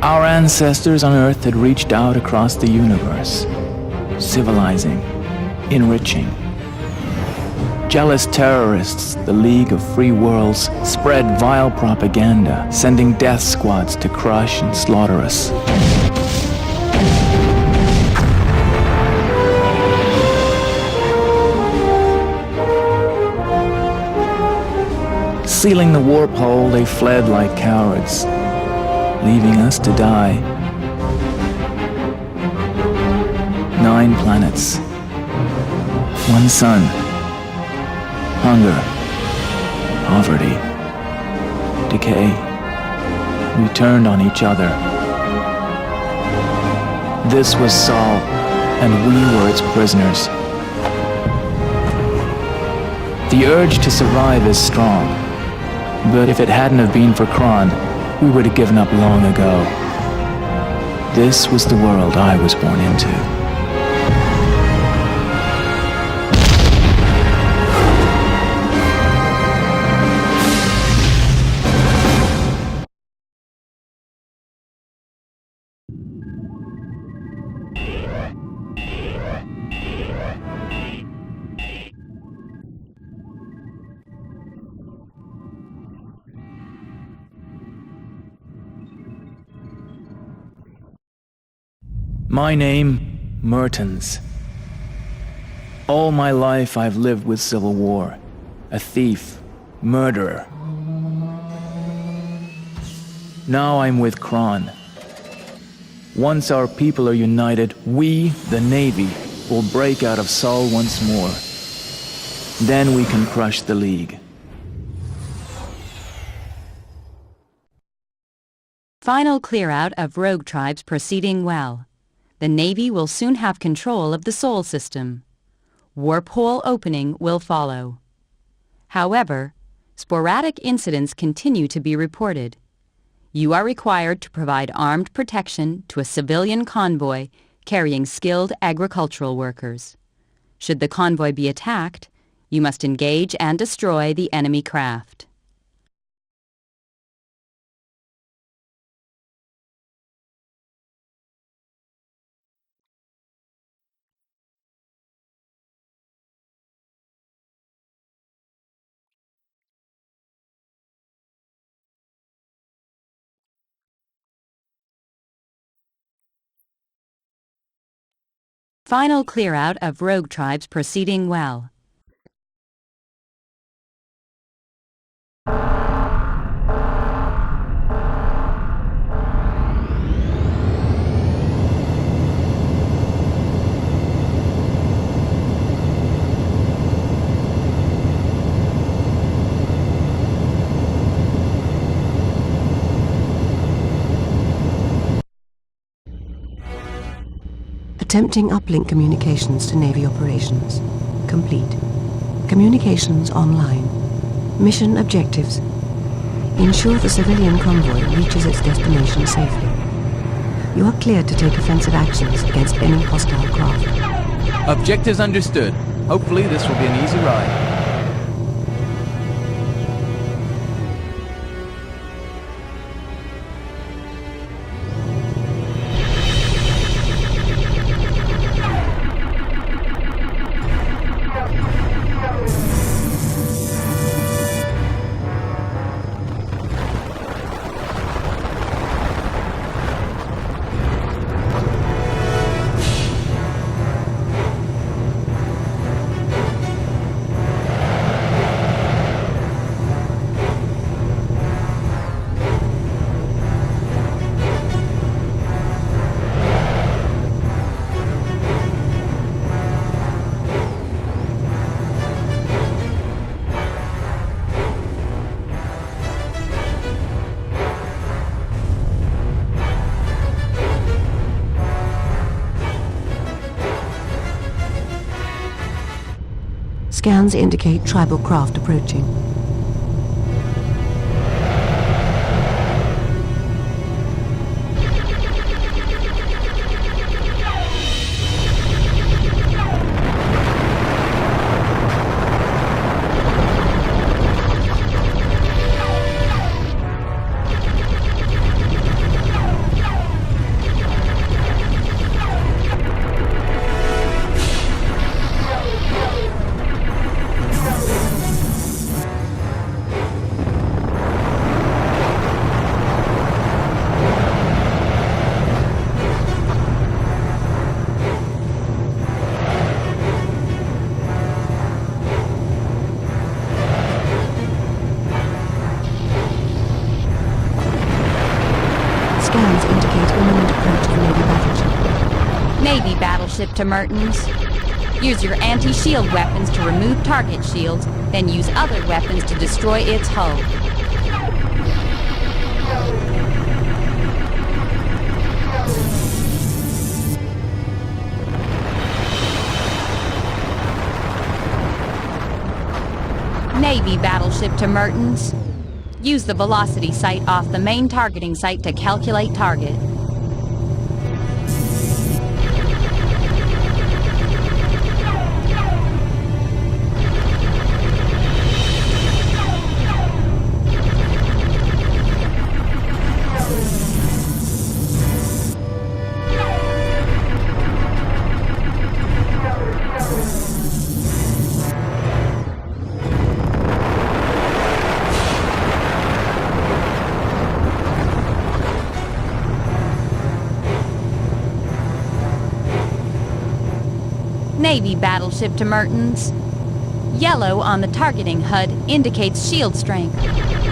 Our ancestors on Earth had reached out across the universe, civilizing, enriching. Jealous terrorists, the League of Free Worlds, spread vile propaganda, sending death squads to crush and slaughter us. Sealing the warp hole, they fled like cowards, leaving us to die. 9 planets, 1 sun, hunger, poverty, decay. We turned on each other. This was Sol, and we were its prisoners. The urge to survive is strong, but if it hadn't have been for Kron, we would have given up long ago. This was the world I was born into. My name, Mertens. All my life I've lived with civil war. A thief, murderer. Now I'm with Kron. Once our people are united, we, the Navy, will break out of Sol once more. Then we can crush the League. Final clear-out of rogue tribes proceeding well. The Navy will soon have control of the Sol system. Warp hole opening will follow. However, sporadic incidents continue to be reported. You are required to provide armed protection to a civilian convoy carrying skilled agricultural workers. Should the convoy be attacked, you must engage and destroy the enemy craft. Final clear-out of rogue tribes proceeding well. Attempting uplink communications to Navy operations. Complete. Communications online. Mission objectives. Ensure the civilian convoy reaches its destination safely. You are cleared to take offensive actions against any hostile craft. Objectives understood. Hopefully this will be an easy ride. Scans indicate tribal craft approaching. battleship to Mertens. Use your anti-shield weapons to remove target shields, then use other weapons to destroy its hull. Navy battleship to Mertens. Use the velocity sight off the main targeting site to calculate target. Navy battleship to Mertens. Yellow on the targeting HUD indicates shield strength.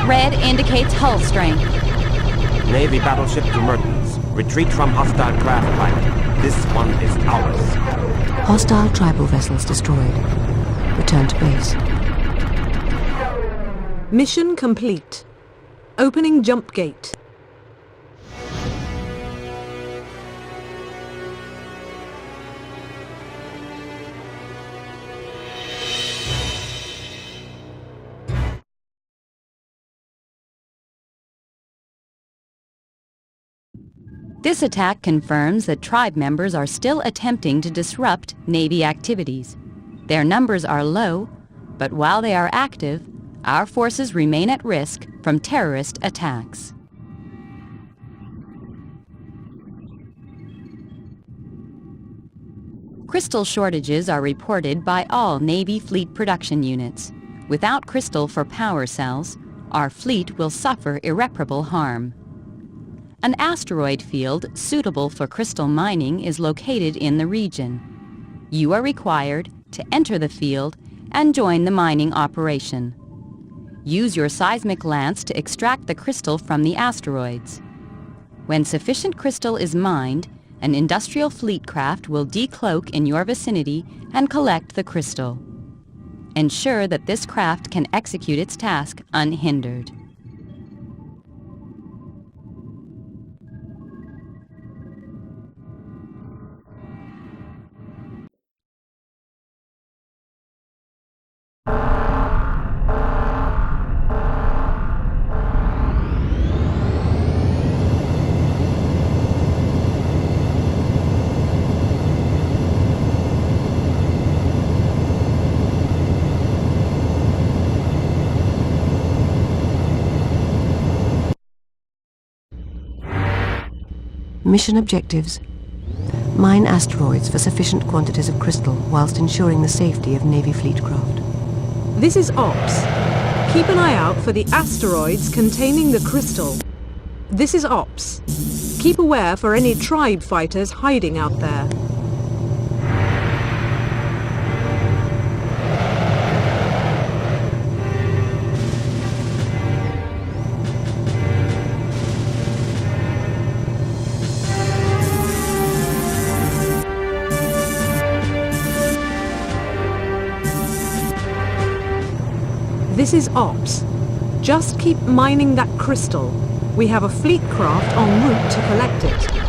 Red indicates hull strength. Navy battleship to Mertens. Retreat from hostile craft pilot. This one is ours. Hostile tribal vessels destroyed. Return to base. Mission complete. Opening jump gate. This attack confirms that tribe members are still attempting to disrupt Navy activities. Their numbers are low, but while they are active, our forces remain at risk from terrorist attacks. Crystal shortages are reported by all Navy fleet production units. Without crystal for power cells, our fleet will suffer irreparable harm. An asteroid field suitable for crystal mining is located in the region. You are required to enter the field and join the mining operation. Use your seismic lance to extract the crystal from the asteroids. When sufficient crystal is mined, an industrial fleet craft will decloak in your vicinity and collect the crystal. Ensure that this craft can execute its task unhindered. Mission objectives. Mine asteroids for sufficient quantities of crystal whilst ensuring the safety of Navy fleet craft. This is Ops. Keep an eye out for the asteroids containing the crystal. This is Ops. Keep aware for any tribe fighters hiding out there. This is Ops. Just keep mining that crystal. We have a fleet craft en route to collect it.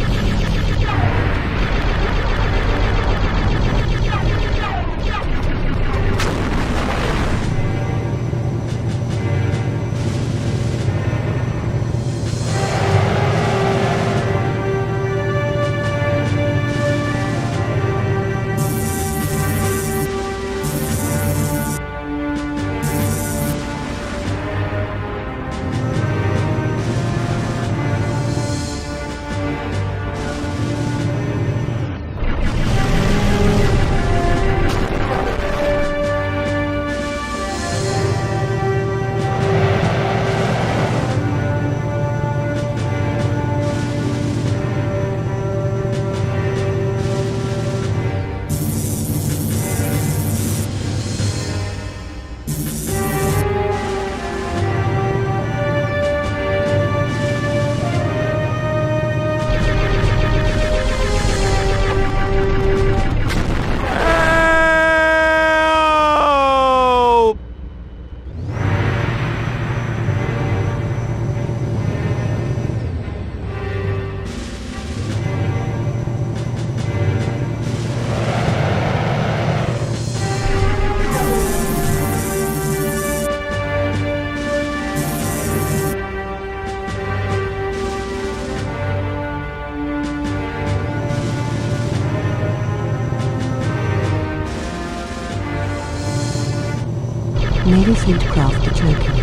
Navy fleet craft decloaking.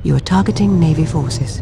You are targeting Navy forces.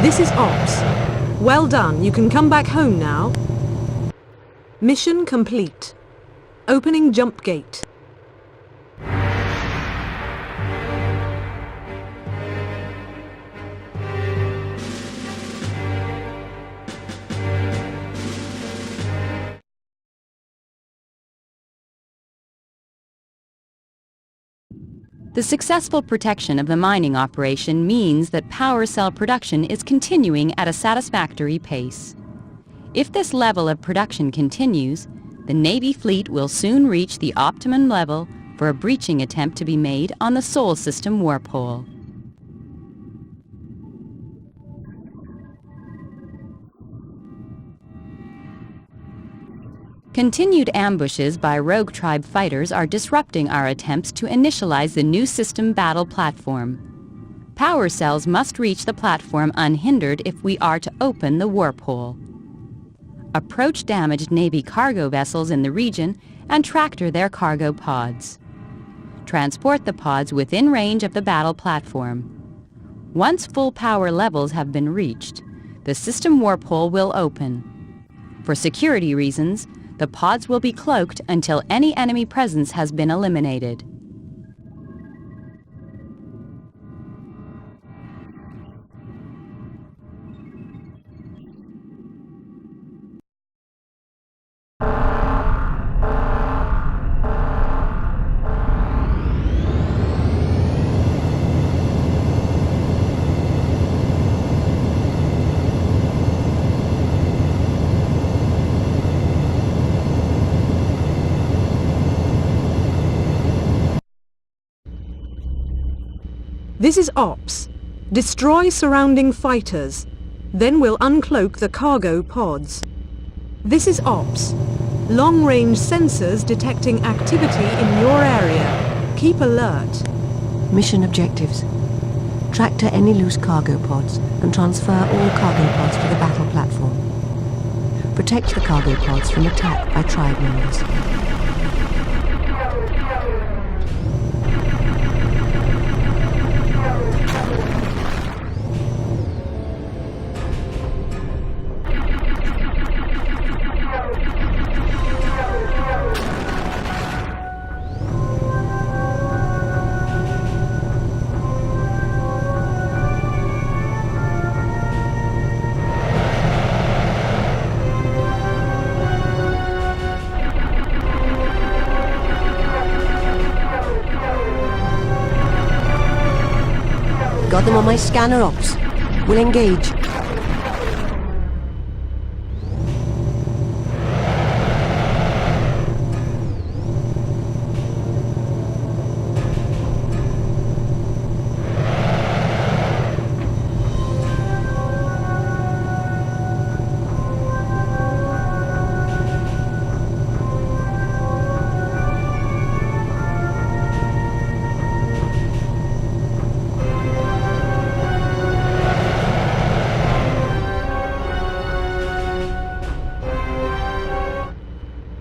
This is Ops. Well done, you can come back home now. Mission complete. Opening jump gate. The successful protection of the mining operation means that power cell production is continuing at a satisfactory pace. If this level of production continues, the Navy fleet will soon reach the optimum level for a breaching attempt to be made on the Sol System warpole. Continued ambushes by Rogue Tribe fighters are disrupting our attempts to initialize the new system battle platform. Power cells must reach the platform unhindered if we are to open the warpole. Approach damaged Navy cargo vessels in the region and tractor their cargo pods. Transport the pods within range of the battle platform. Once full power levels have been reached, the system warpole will open. For security reasons, the pods will be cloaked until any enemy presence has been eliminated. This is Ops. Destroy surrounding fighters. Then we'll uncloak the cargo pods. This is Ops. Long-range sensors detecting activity in your area. Keep alert. Mission objectives. Tractor any loose cargo pods and transfer all cargo pods to the battle platform. Protect the cargo pods from attack by tribe members. Got them on my scanner, Ops. We'll engage.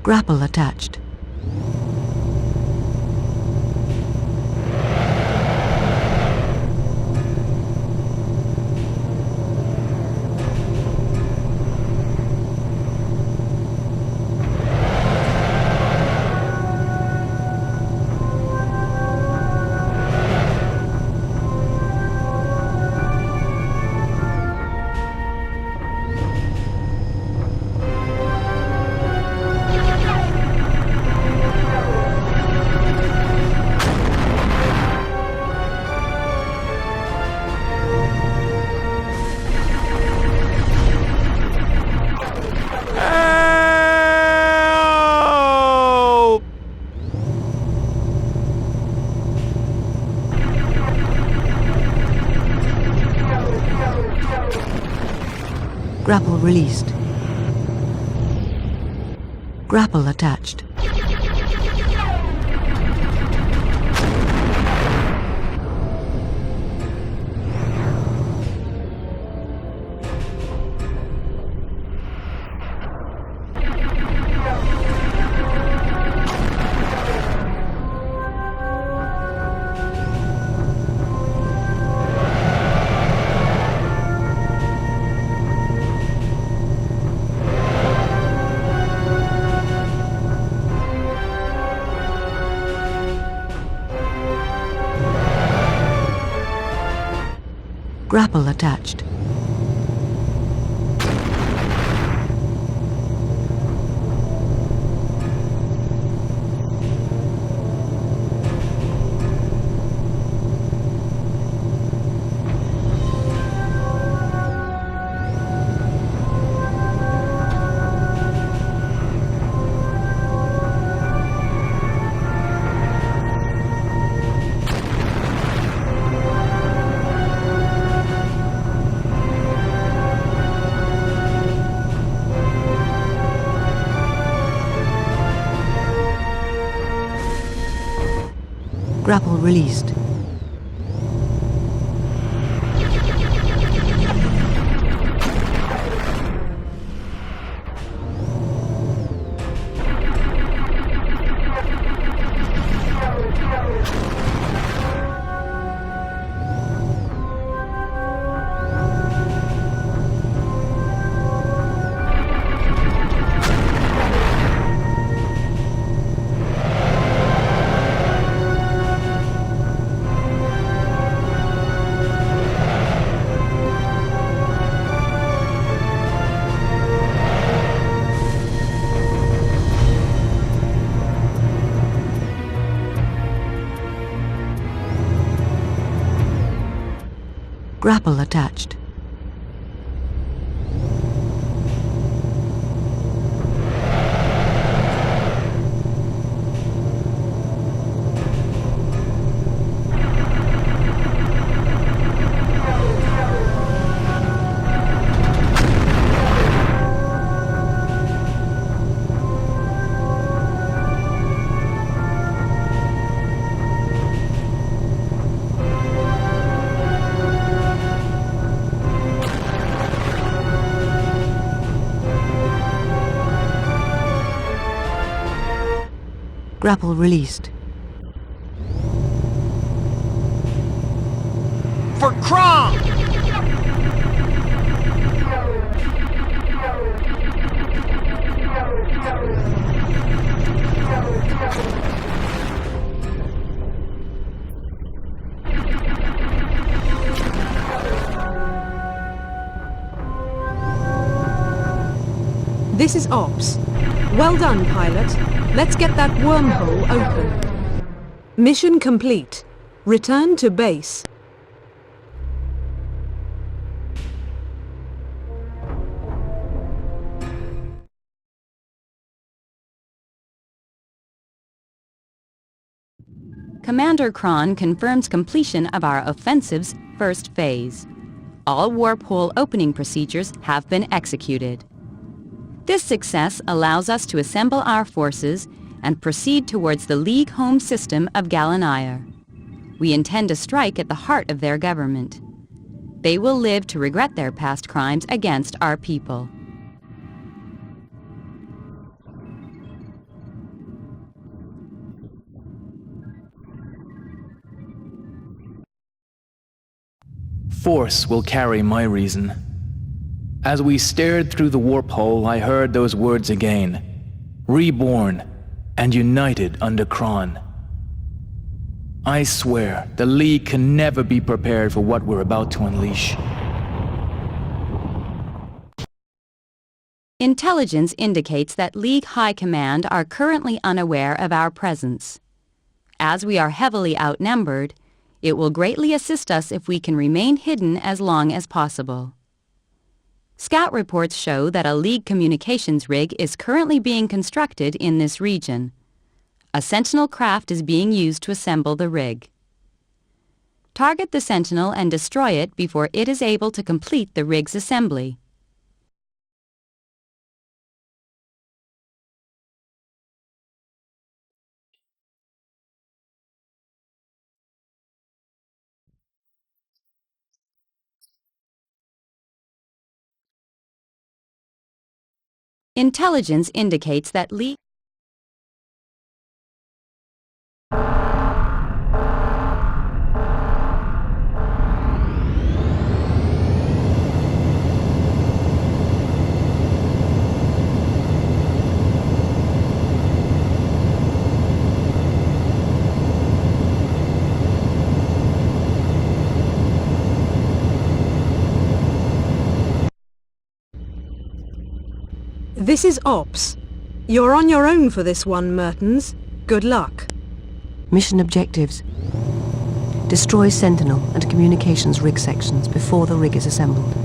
Grapple attached. Grapple released. Grapple attached. Grapple attached. Grapple released. Grapple attached. Grapple released. For Kron! This is Ops. Well done, pilot. Let's get that wormhole open. Mission complete. Return to base. Commander Kron confirms completion of our offensive's first phase. All warp hole opening procedures have been executed. This success allows us to assemble our forces and proceed towards the League home system of Gallonigher. We intend to strike at the heart of their government. They will live to regret their past crimes against our people. Force will carry my reason. As we stared through the warp hole, I heard those words again. Reborn and united under Kron. I swear, the League can never be prepared for what we're about to unleash. Intelligence indicates that League High Command are currently unaware of our presence. As we are heavily outnumbered, it will greatly assist us if we can remain hidden as long as possible. Scout reports show that a League communications rig is currently being constructed in this region. A Sentinel craft is being used to assemble the rig. Target the Sentinel and destroy it before it is able to complete the rig's assembly. Intelligence indicates that League This is Ops. You're on your own for this one, Mertens. Good luck. Mission objectives. Destroy Sentinel and communications rig sections before the rig is assembled.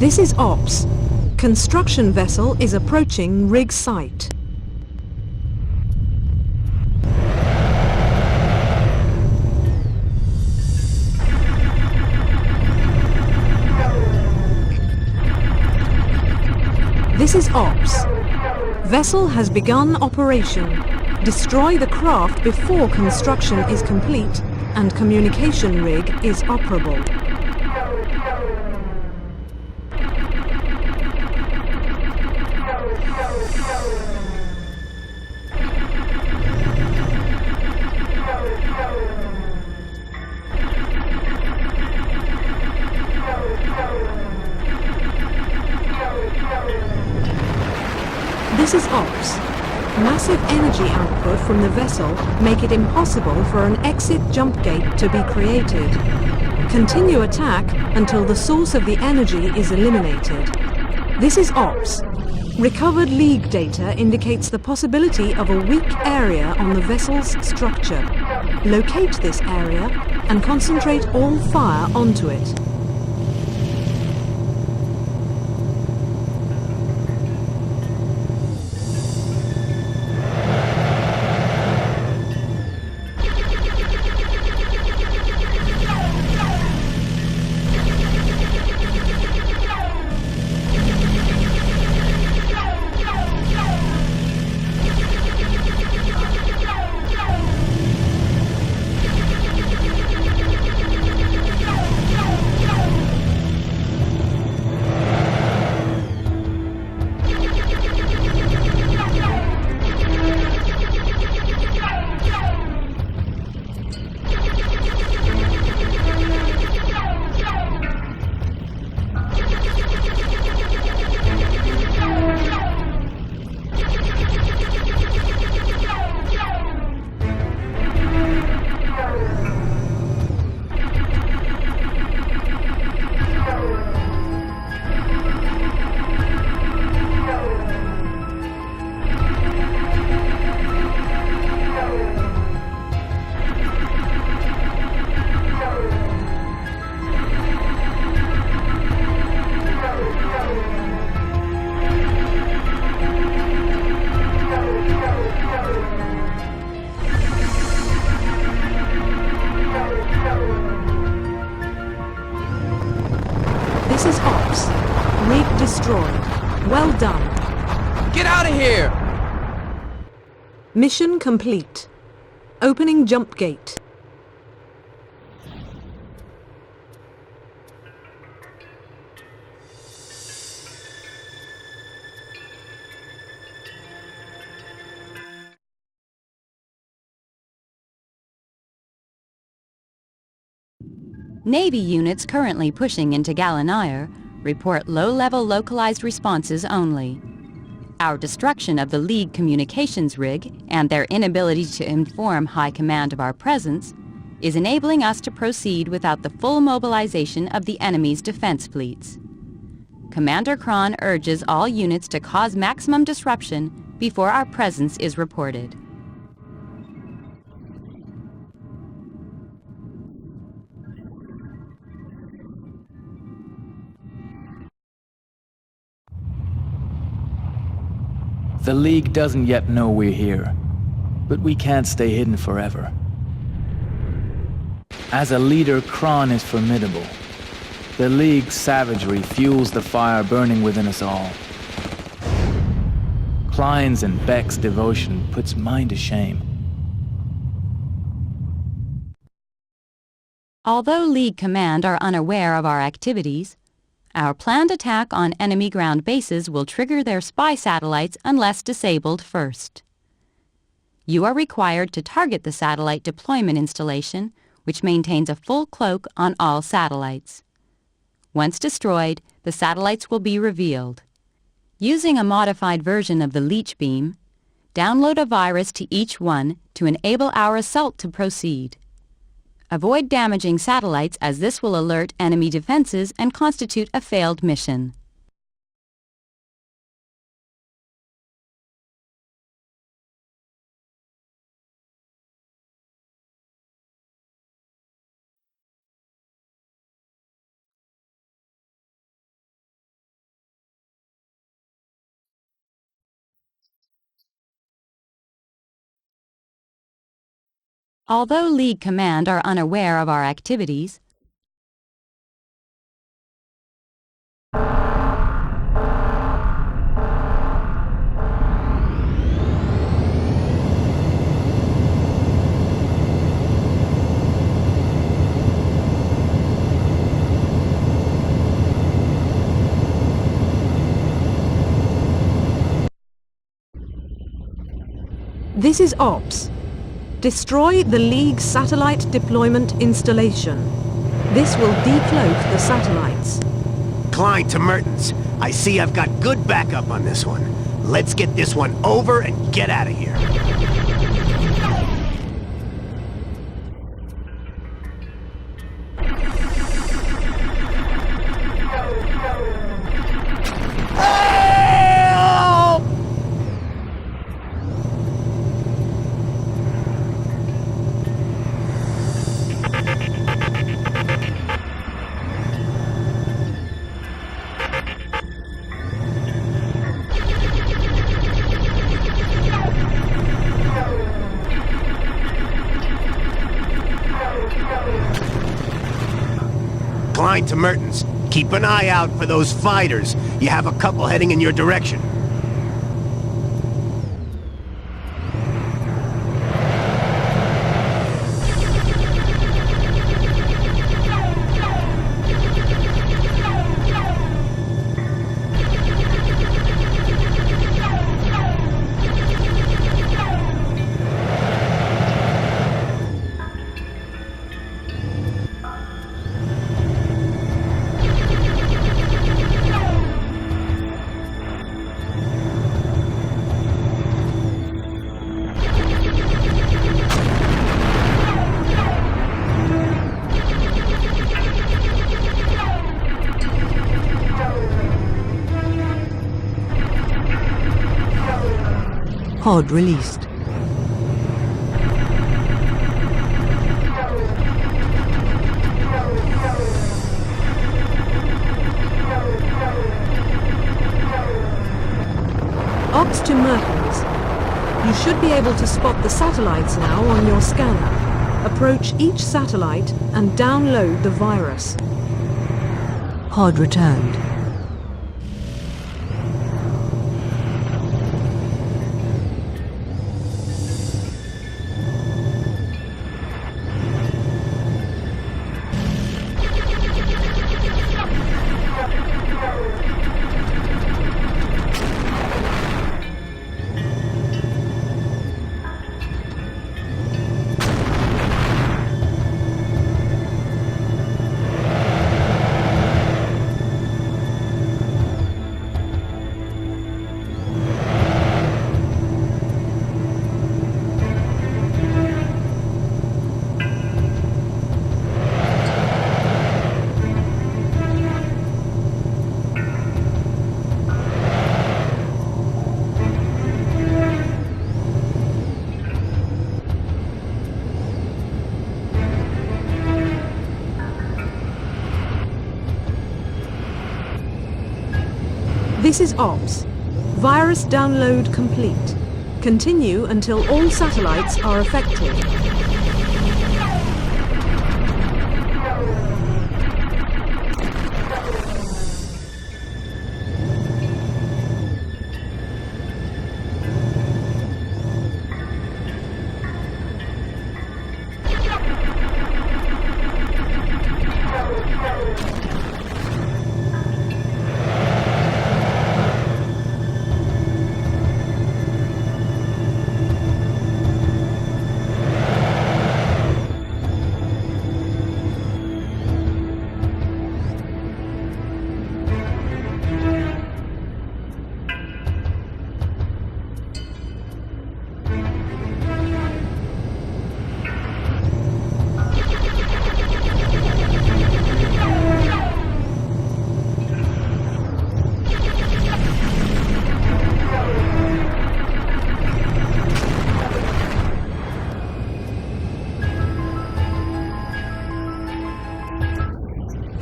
This is Ops. Construction vessel is approaching rig site. This is Ops. Vessel has begun operation. Destroy the craft before construction is complete and communication rig is operable. This is Ops. Massive energy output from the vessel make it impossible for an exit jump gate to be created. Continue attack until the source of the energy is eliminated. This is Ops. Recovered League data indicates the possibility of a weak area on the vessel's structure. Locate this area and concentrate all fire onto it. This is Ops. Rig destroyed. Well done. Get out of here! Mission complete. Opening jump gate. Navy units currently pushing into Gallonigher report low-level localized responses only. Our destruction of the League communications rig and their inability to inform High Command of our presence is enabling us to proceed without the full mobilization of the enemy's defense fleets. Commander Kron urges all units to cause maximum disruption before our presence is reported. The League doesn't yet know we're here, but we can't stay hidden forever. As a leader, Kron is formidable. The League's savagery fuels the fire burning within us all. Klein's and Beck's devotion puts mine to shame. Although League Command are unaware of our activities, our planned attack on enemy ground bases will trigger their spy satellites unless disabled first. You are required to target the satellite deployment installation, which maintains a full cloak on all satellites. Once destroyed, the satellites will be revealed. Using a modified version of the leech beam, download a virus to each one to enable our assault to proceed. Avoid damaging satellites as this will alert enemy defenses and constitute a failed mission. Although League Command are unaware of our activities, This is Ops. Destroy the League satellite deployment installation. This will decloak the satellites. Klein to Mertens. I see I've got good backup on this one. Let's get this one over and get out of here. Hail! line to Mertens. Keep an eye out for those fighters. You have a couple heading in your direction. Pod released. Ops to Mertens. You should be able to spot the satellites now on your scanner. Approach each satellite and download the virus. Pod returned. This is Ops. Virus download complete. Continue until all satellites are affected.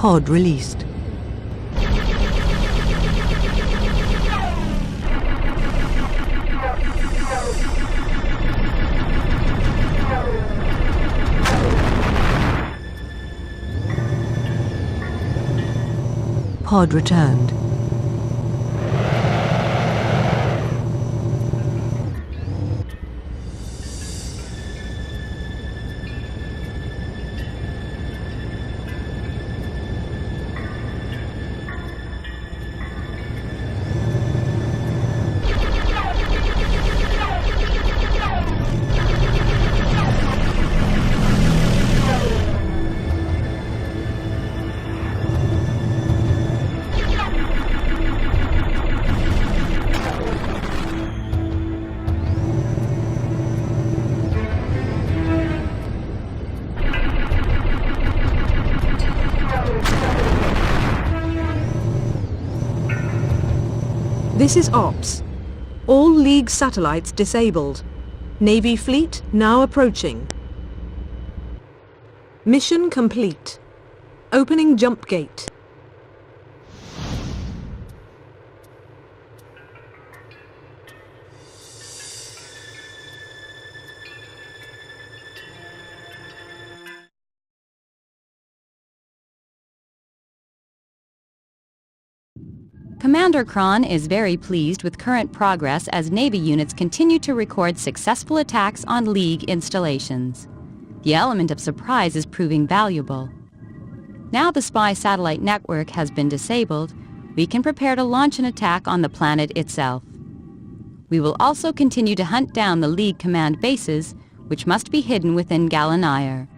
Pod released. Pod returned. This is Ops. All League satellites disabled. Navy fleet now approaching. Mission complete. Opening jump gate. Commander Kron is very pleased with current progress as Navy units continue to record successful attacks on League installations. The element of surprise is proving valuable. Now the spy satellite network has been disabled, we can prepare to launch an attack on the planet itself. We will also continue to hunt down the League command bases, which must be hidden within Gallonigher.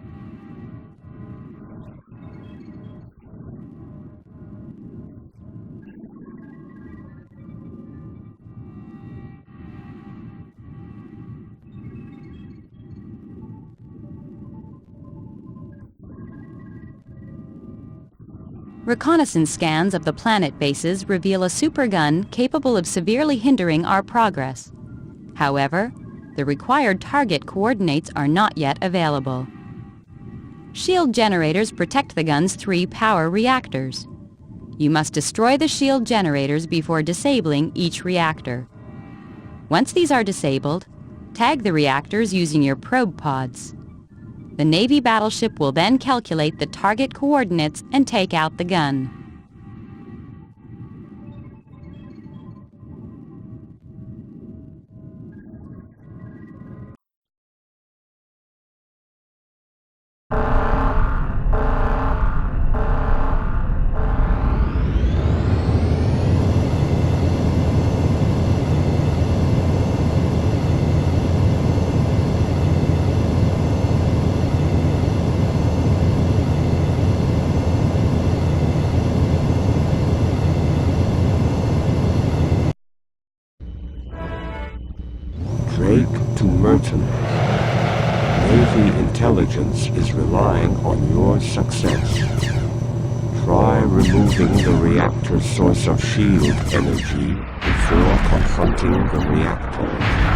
Reconnaissance scans of the planet bases reveal a supergun capable of severely hindering our progress. However, the required target coordinates are not yet available. Shield generators protect the gun's 3 power reactors. You must destroy the shield generators before disabling each reactor. Once these are disabled, tag the reactors using your probe pods. The Navy battleship will then calculate the target coordinates and take out the gun. To Mertens. Navy intelligence is relying on your success. Try removing the reactor source of shield energy before confronting the reactor.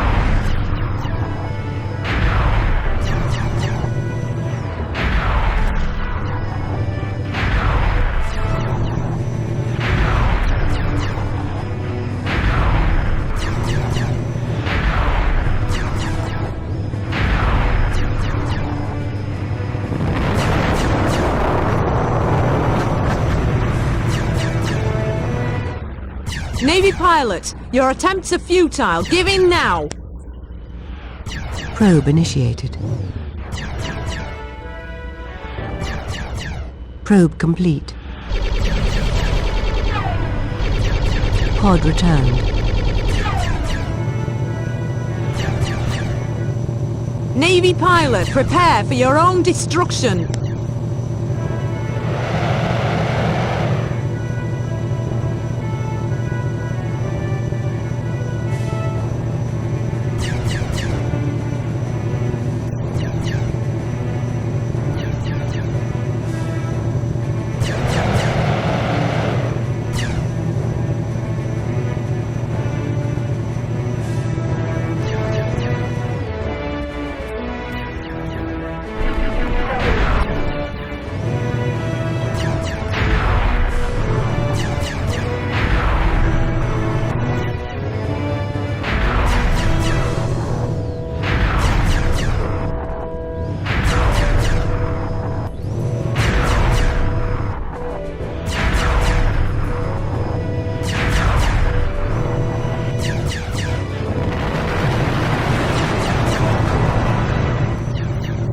Navy pilot, your attempts are futile. Give in now! Probe initiated. Probe complete. Pod returned. Navy pilot, prepare for your own destruction!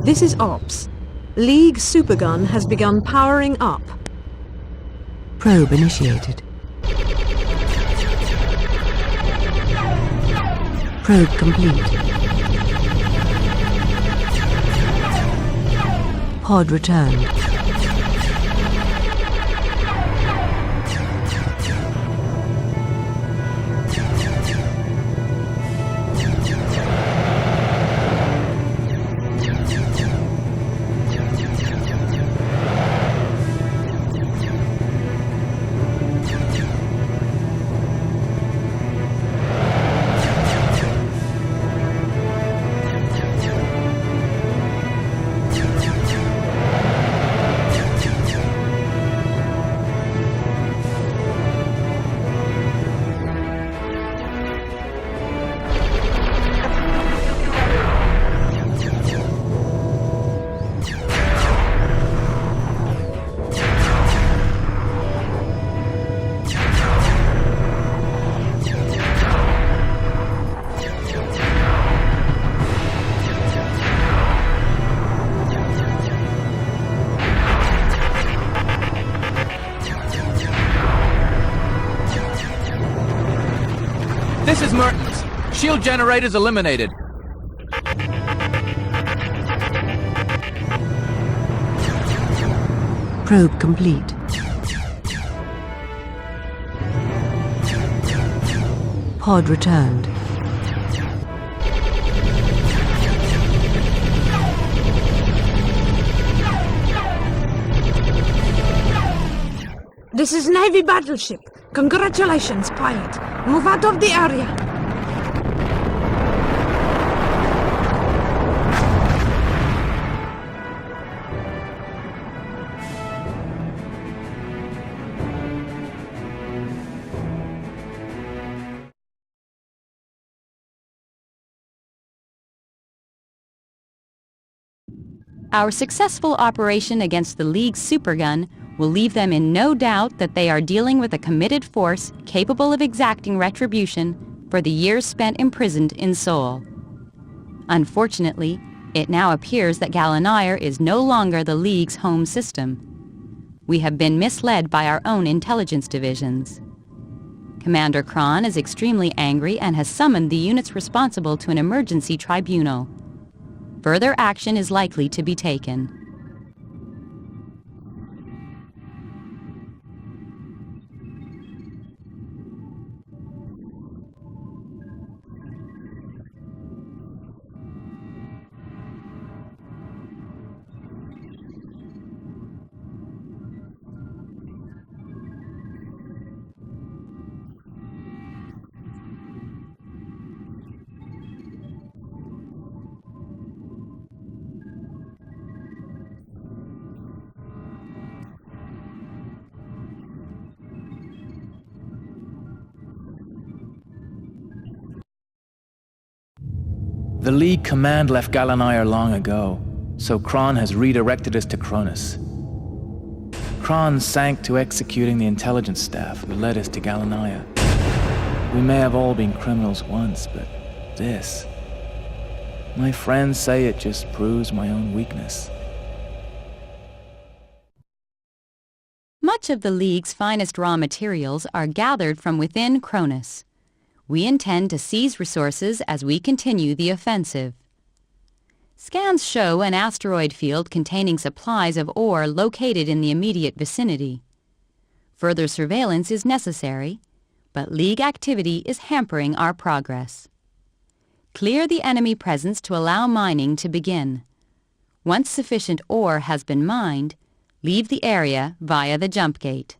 This is Ops. League Supergun has begun powering up. Probe initiated. Probe complete. Pod returned. Shield generators eliminated. Probe complete. Pod returned. This is Navy battleship. Congratulations, pilot. Move out of the area. Our successful operation against the League's supergun will leave them in no doubt that they are dealing with a committed force capable of exacting retribution for the years spent imprisoned in Sol. Unfortunately, it now appears that Gallonigher is no longer the League's home system. We have been misled by our own intelligence divisions. Commander Kron is extremely angry and has summoned the units responsible to an emergency tribunal. Further action is likely to be taken. The League command left Gallonigher long ago, so Kron has redirected us to Cronus. Kron sank to executing the intelligence staff who led us to Gallonigher. We may have all been criminals once, but this... my friends say it just proves my own weakness. Much of the League's finest raw materials are gathered from within Cronus. We intend to seize resources as we continue the offensive. Scans show an asteroid field containing supplies of ore located in the immediate vicinity. Further surveillance is necessary, but League activity is hampering our progress. Clear the enemy presence to allow mining to begin. Once sufficient ore has been mined, leave the area via the jump gate.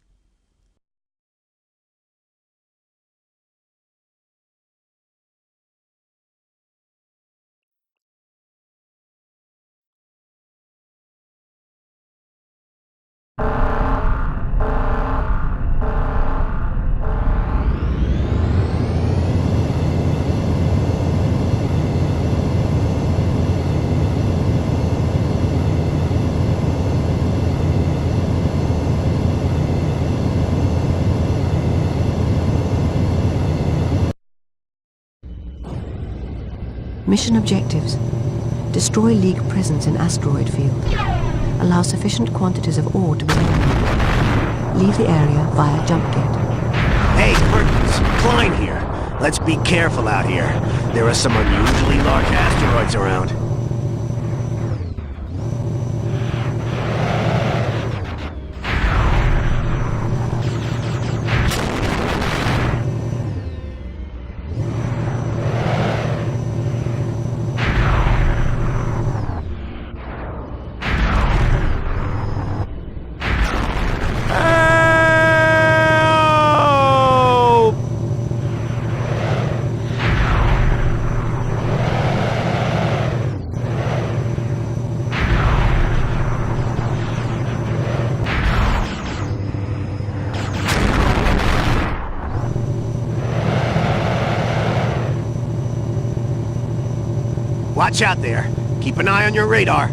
Mission objectives. Destroy League presence in asteroid field. Allow sufficient quantities of ore to be mined. Leave the area via jump gate. Hey, Mertens, Klein here. Let's be careful out here. There are some unusually large asteroids around. Watch out there. Keep an eye on your radar.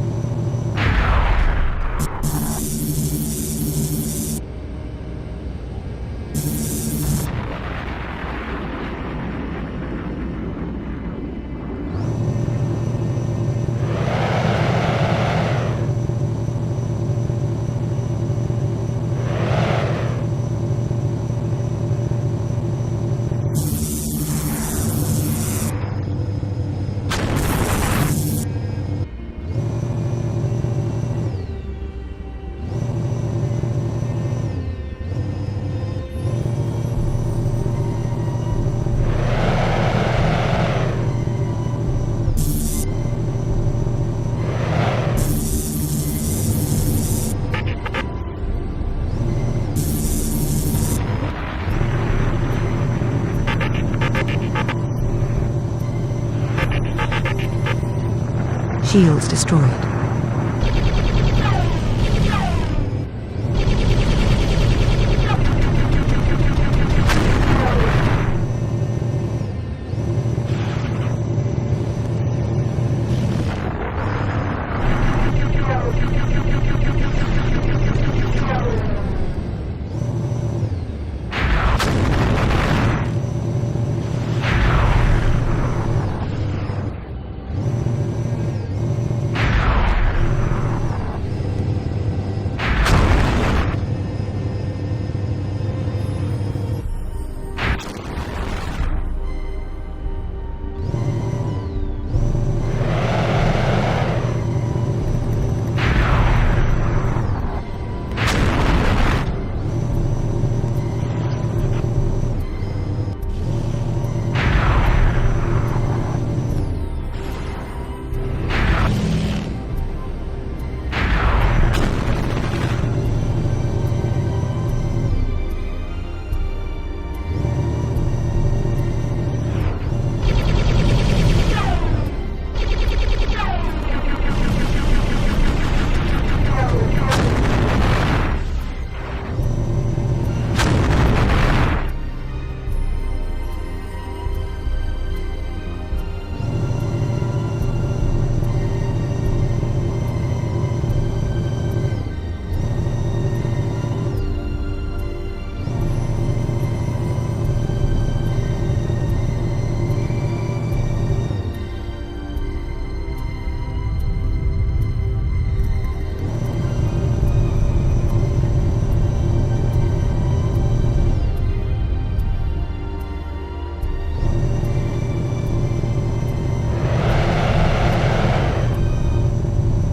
Shields destroyed.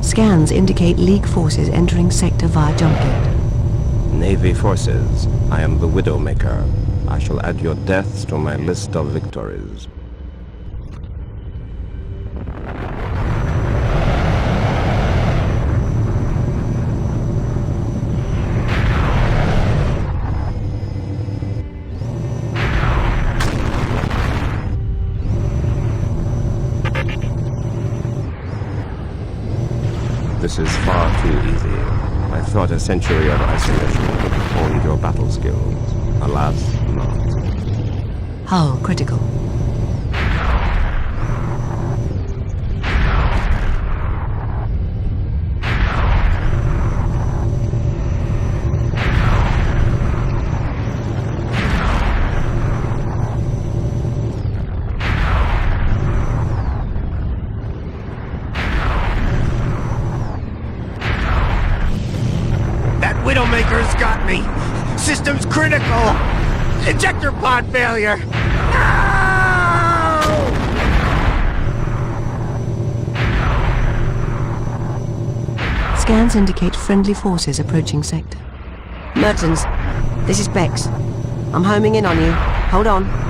Scans indicate League forces entering sector via jump gate. Navy forces, I am the Widowmaker. I shall add your deaths to my list of victories. This is far too easy. I thought a century of isolation would have honed your battle skills. Alas, not. Hull critical. Widowmaker's got me! System's critical! Ejector pod failure! No! Scans indicate friendly forces approaching sector. Mertens, this is Bex. I'm homing in on you. Hold on.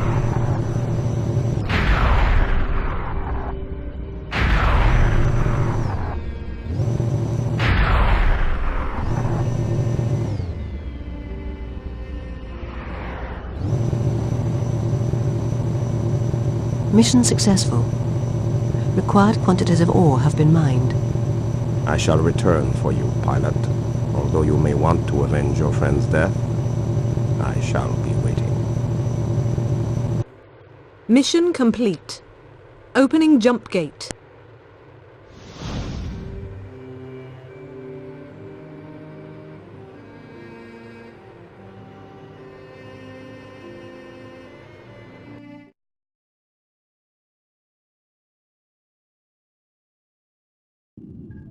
Mission successful. Required quantities of ore have been mined. I shall return for you, pilot. Although you may want to avenge your friend's death, I shall be waiting. Mission complete. Opening jump gate.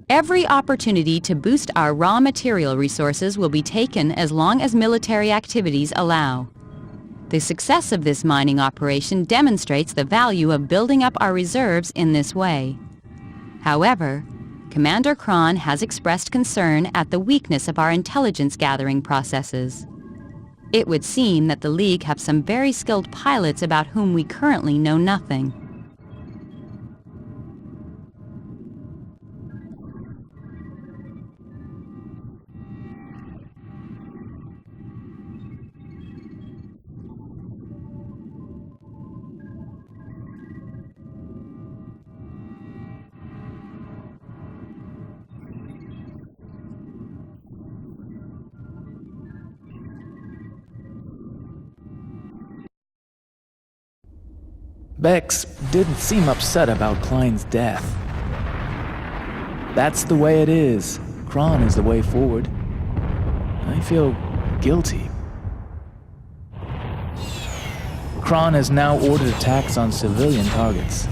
Every opportunity to boost our raw material resources will be taken as long as military activities allow. The success of this mining operation demonstrates the value of building up our reserves in this way. However, Commander Kron has expressed concern at the weakness of our intelligence gathering processes. It would seem that the League have some very skilled pilots about whom we currently know nothing. Bex didn't seem upset about Klein's death. That's the way it is. Kron is the way forward. I feel guilty. Kron has now ordered attacks on civilian targets.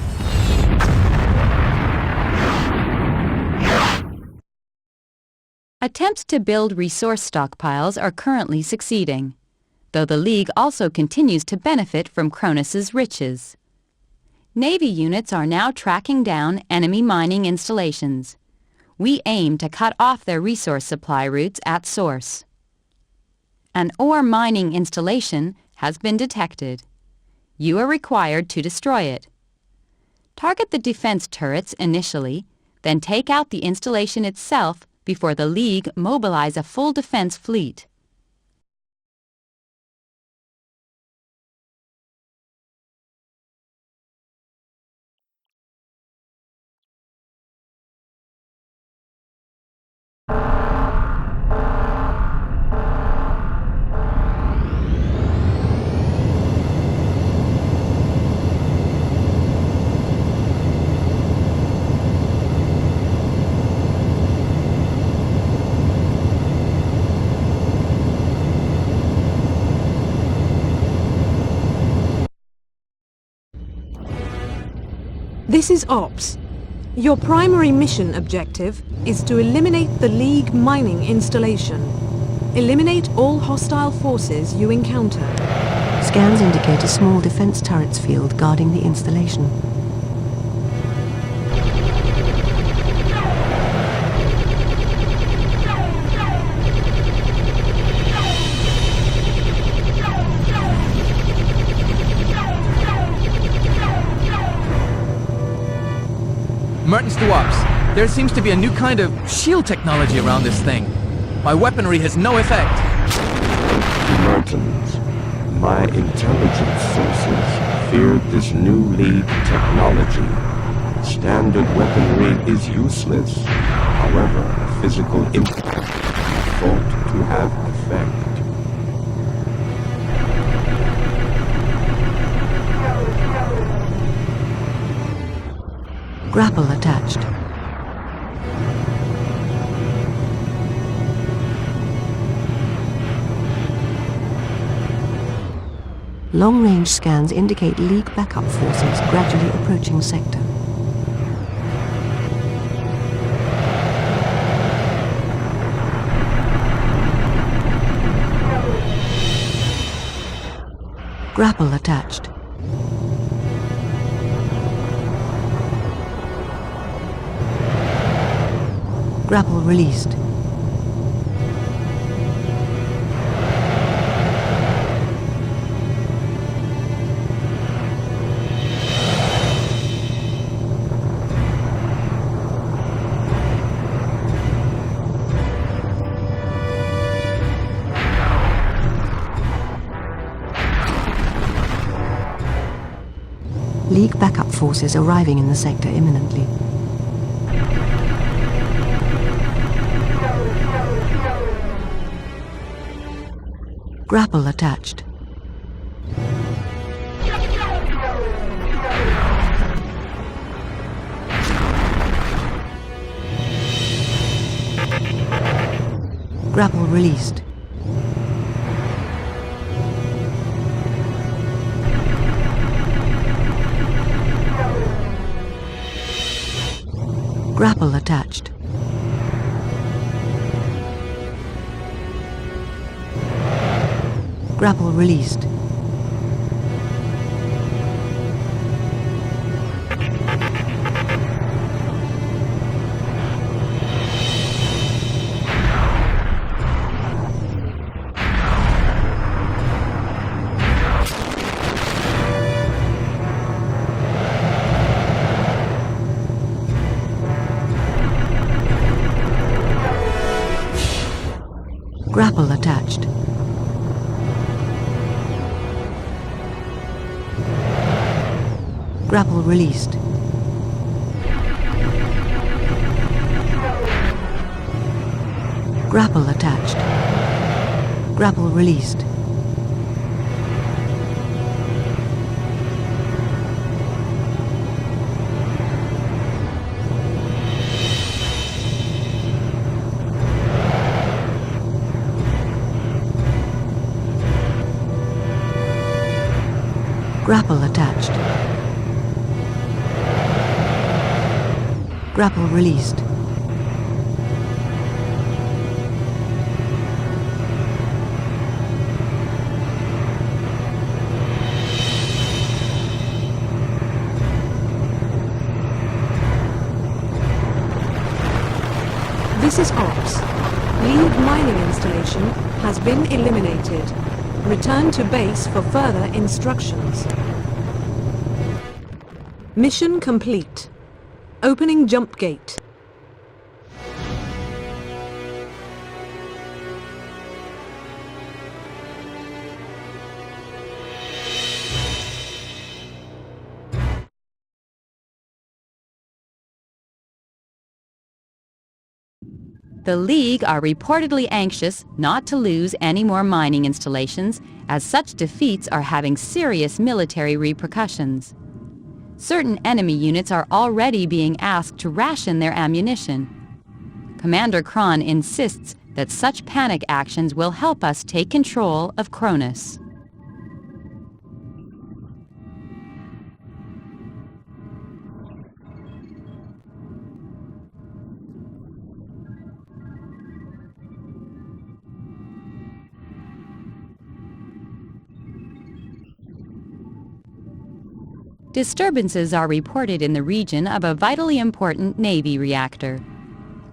Attempts to build resource stockpiles are currently succeeding, though the League also continues to benefit from Cronus's riches. Navy units are now tracking down enemy mining installations. We aim to cut off their resource supply routes at source. An ore mining installation has been detected. You are required to destroy it. Target the defense turrets initially, then take out the installation itself before the League mobilize a full defense fleet. This is Ops. Your primary mission objective is to eliminate the League mining installation. Eliminate all hostile forces you encounter. Scans indicate a small defense turrets field guarding the installation. Mertens to Ops. There seems to be a new kind of shield technology around this thing. My weaponry has no effect. Mertens, my intelligence sources feared this new League technology. Standard weaponry is useless. However, physical impact is thought to have effect. Grapple attached. Long-range scans indicate League backup forces gradually approaching sector. Grapple attached. Grapple released. League backup forces arriving in the sector imminently. Grapple attached. Grapple released. Grapple attached. Grapple released. Grapple attached. Grapple released. Grapple attached. Grapple released. Grapple attached. Grapple released. This is Ops. Lead mining installation has been eliminated. Return to base for further instructions. Mission complete. Opening jump gate. The League are reportedly anxious not to lose any more mining installations, as such defeats are having serious military repercussions. Certain enemy units are already being asked to ration their ammunition. Commander Kron insists that such panic actions will help us take control of Cronus. Disturbances are reported in the region of a vitally important Navy reactor.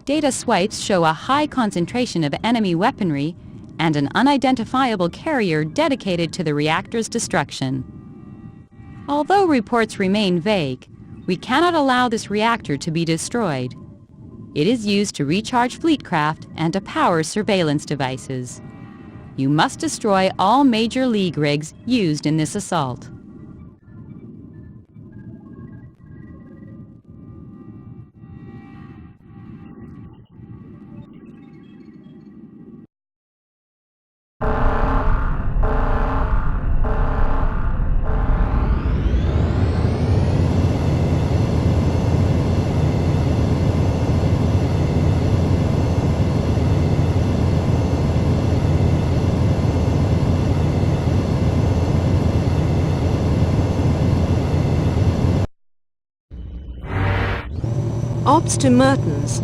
Data swipes show a high concentration of enemy weaponry and an unidentifiable carrier dedicated to the reactor's destruction. Although reports remain vague, we cannot allow this reactor to be destroyed. It is used to recharge fleet craft and to power surveillance devices. You must destroy all major League rigs used in this assault. Ops to Mertens.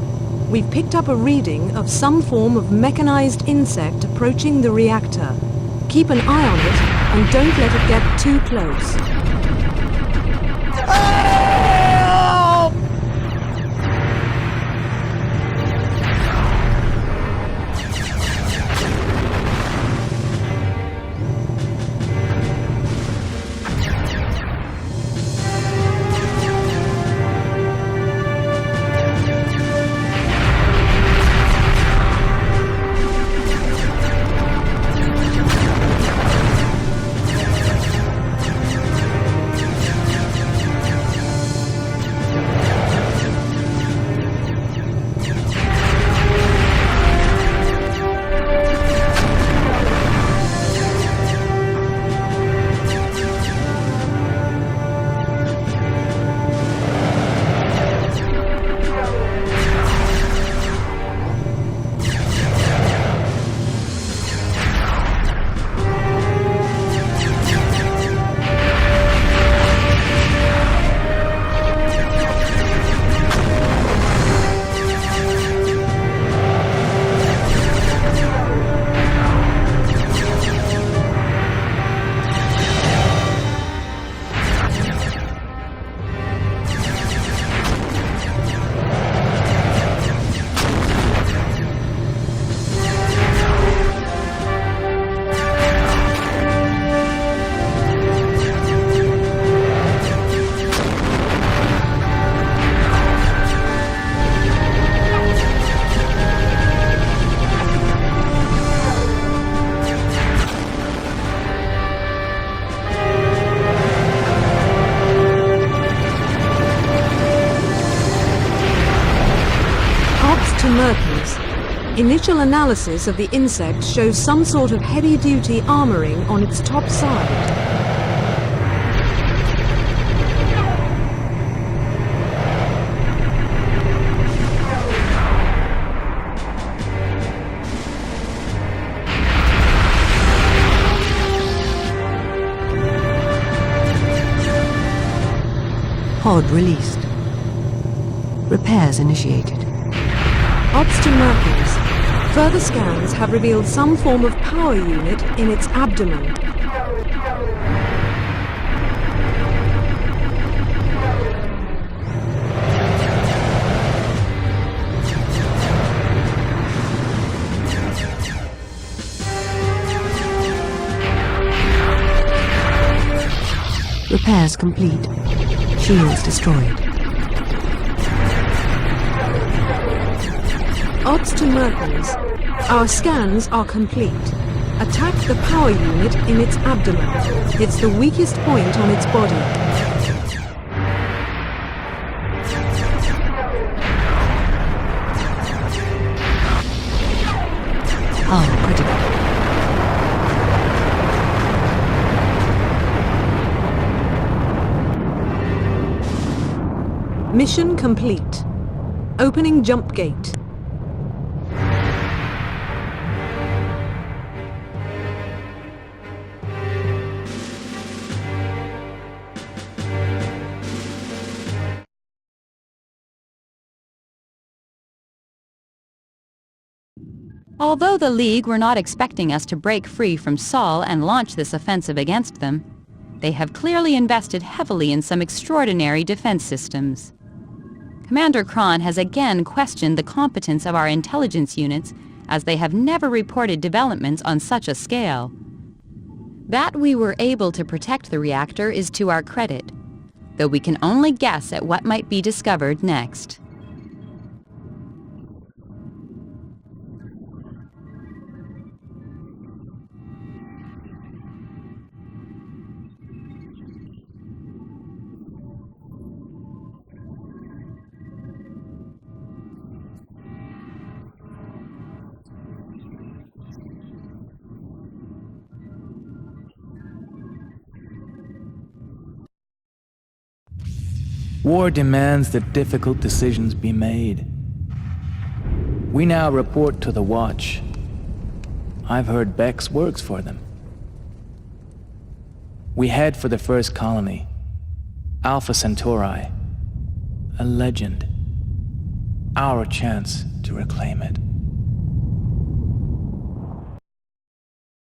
We've picked up a reading of some form of mechanized insect approaching the reactor. Keep an eye on it and don't let it get too close. Mertens. Initial analysis of the insect shows some sort of heavy-duty armoring on its top side. Pod released. Repairs initiated. Ops to Mertens. Further scans have revealed some form of power unit in its abdomen. Repairs complete. Shields destroyed. Odds to Mertens. Our scans are complete. Attack the power unit in its abdomen. It's the weakest point on its body. Hull critical. Mission complete. Opening jump gate. Although the League were not expecting us to break free from Sol and launch this offensive against them, they have clearly invested heavily in some extraordinary defense systems. Commander Kron has again questioned the competence of our intelligence units, as they have never reported developments on such a scale. That we were able to protect the reactor is to our credit, though we can only guess at what might be discovered next. War demands that difficult decisions be made. We now report to the Watch. I've heard Bex works for them. We head for the first colony, Alpha Centauri, a legend. Our chance to reclaim it.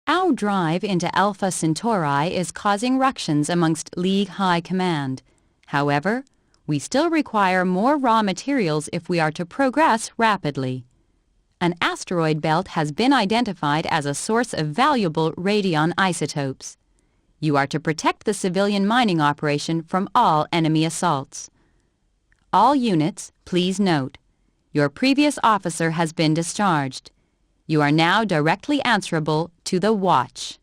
Our drive into Alpha Centauri is causing ructions amongst League High Command. However, we still require more raw materials if we are to progress rapidly. An asteroid belt has been identified as a source of valuable radion isotopes. You are to protect the civilian mining operation from all enemy assaults. All units, please note, your previous officer has been discharged. You are now directly answerable to the Watch.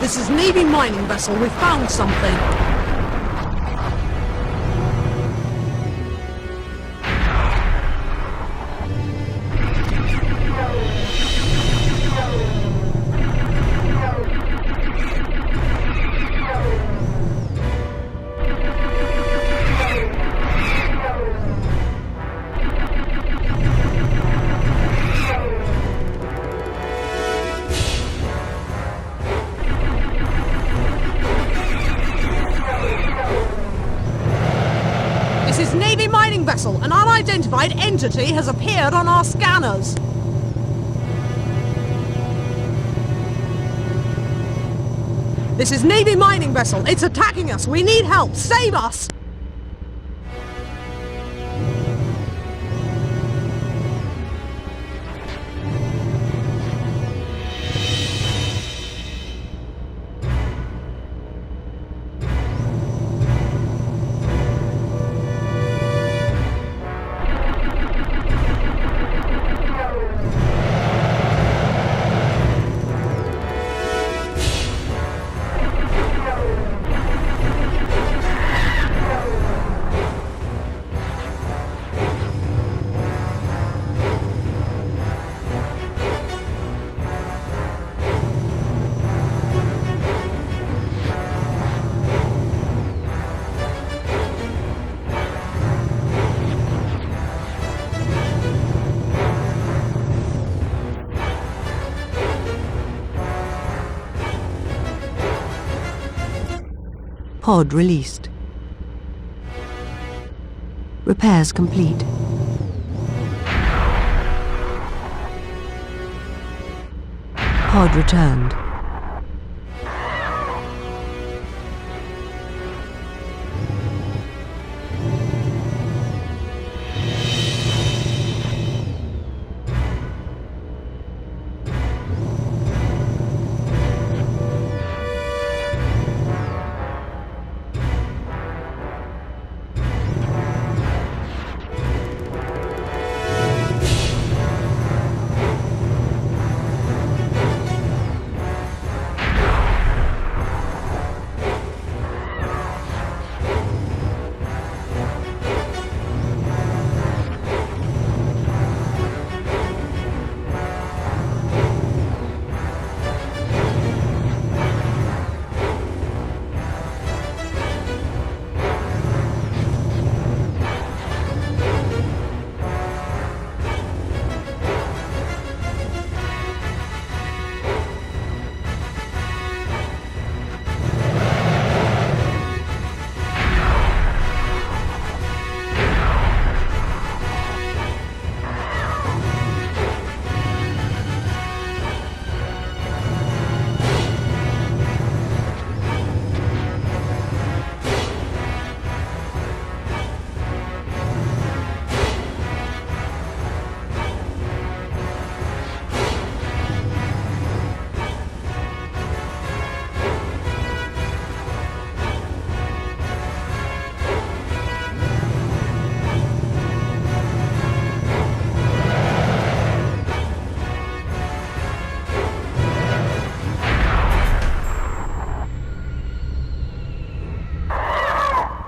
This is Navy mining vessel. We found something. Vessel, an unidentified entity has appeared on our scanners. This is Navy mining vessel. It's attacking us. We need help. Save us! Pod released. Repairs complete. Pod returned.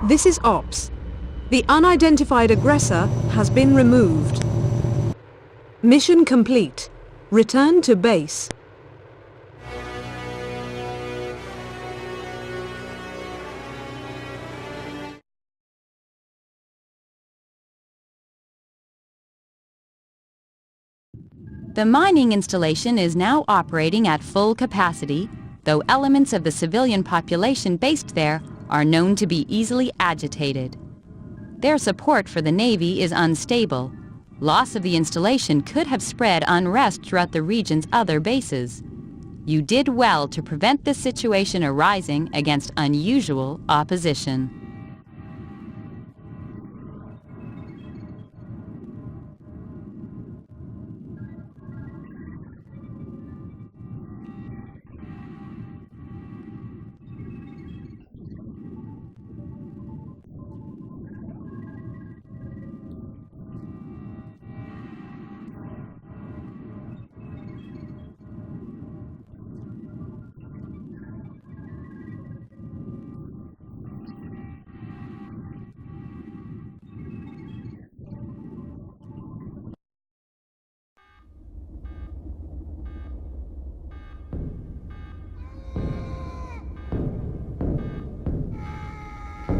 This is Ops. The unidentified aggressor has been removed. Mission complete. Return to base. The mining installation is now operating at full capacity, though elements of the civilian population based there are known to be easily agitated. Their support for the Navy is unstable. Loss of the installation could have spread unrest throughout the region's other bases. You did well to prevent this situation arising against unusual opposition.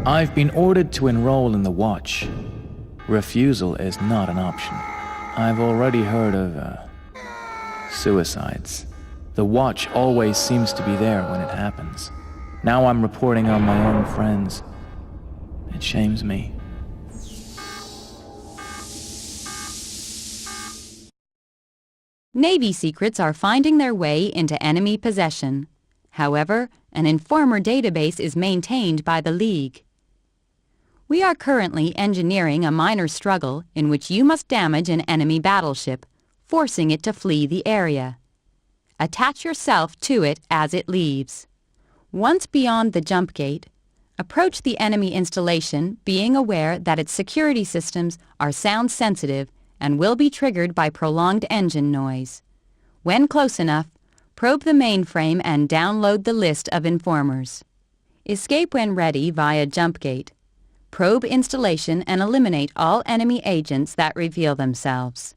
I've been ordered to enroll in the Watch. Refusal is not an option. I've already heard of, suicides. The Watch always seems to be there when it happens. Now I'm reporting on my own friends. It shames me. Navy secrets are finding their way into enemy possession. However, an informer database is maintained by the League. We are currently engineering a minor struggle in which you must damage an enemy battleship, forcing it to flee the area. Attach yourself to it as it leaves. Once beyond the jump gate, approach the enemy installation being aware that its security systems are sound sensitive and will be triggered by prolonged engine noise. When close enough, probe the mainframe and download the list of informers. Escape when ready via jump gate. Probe installation and eliminate all enemy agents that reveal themselves.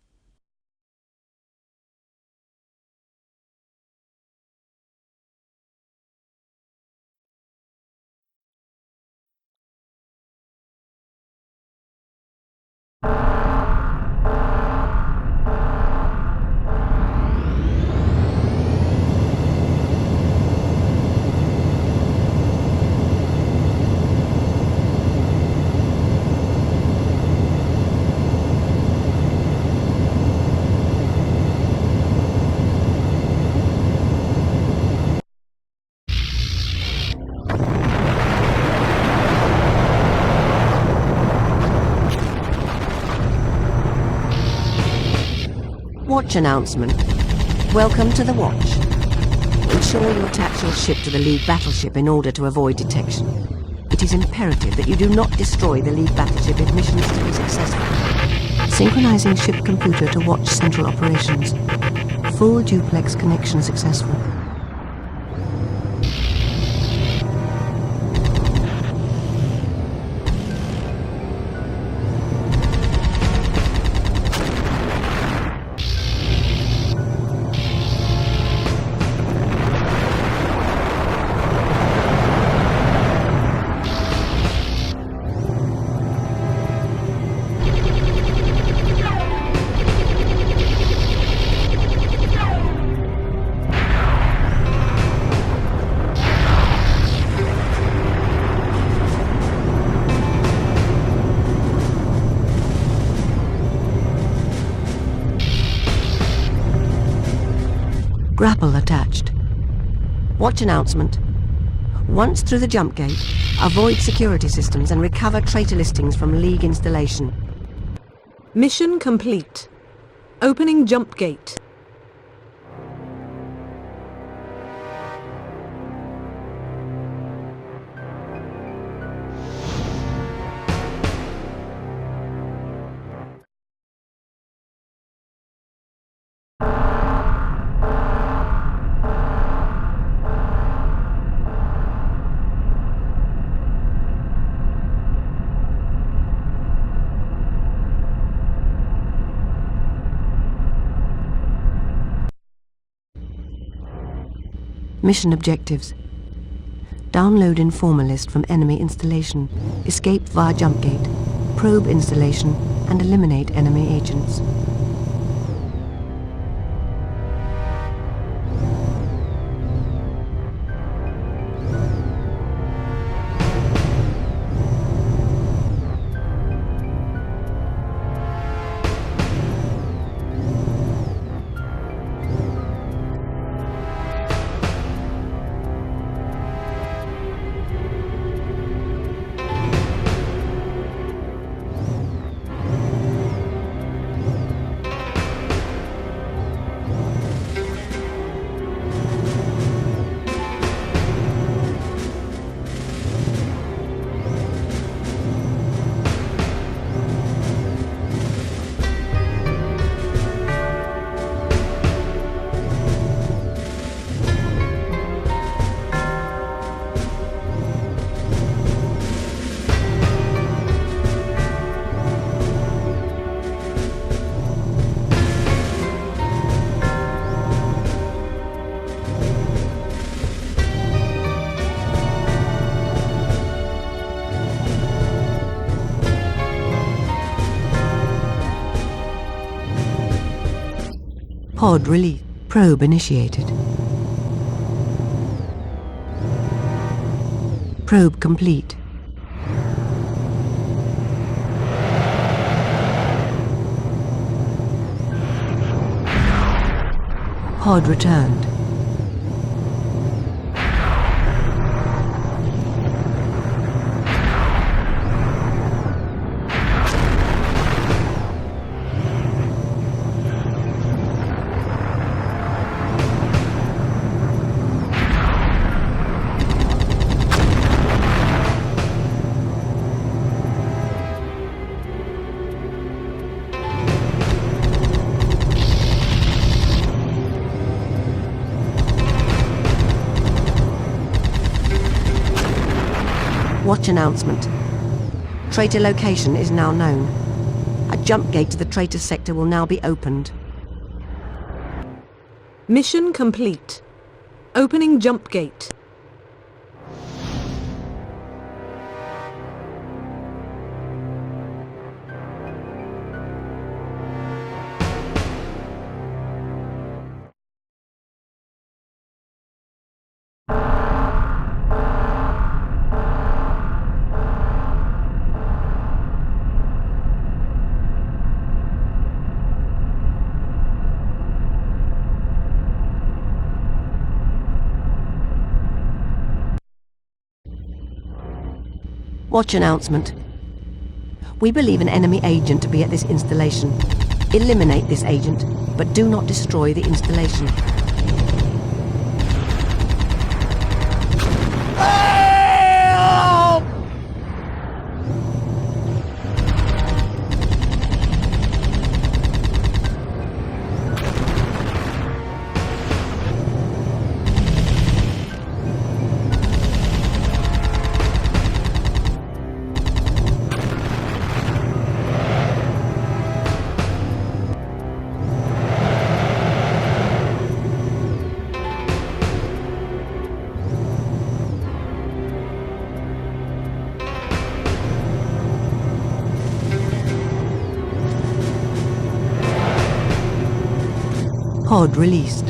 Watch announcement. Welcome to the Watch. Ensure you attach your ship to the League battleship in order to avoid detection. It is imperative that you do not destroy the League battleship if mission is to be successful. Synchronizing ship computer to Watch central operations. Full duplex connection successful. Grapple attached. Watch announcement. Once through the jump gate, avoid security systems and recover traitor listings from League installation. Mission complete. Opening jump gate. Mission objectives. Download informer list from enemy installation. Escape via jump gate. Probe installation and eliminate enemy agents. Pod release. Probe initiated. Probe complete. Pod returned. Watch announcement. Traitor location is now known. A jump gate to the traitor sector will now be opened. Mission complete. Opening jump gate. Watch announcement. We believe an enemy agent to be at this installation. Eliminate this agent, but do not destroy the installation. Pod released.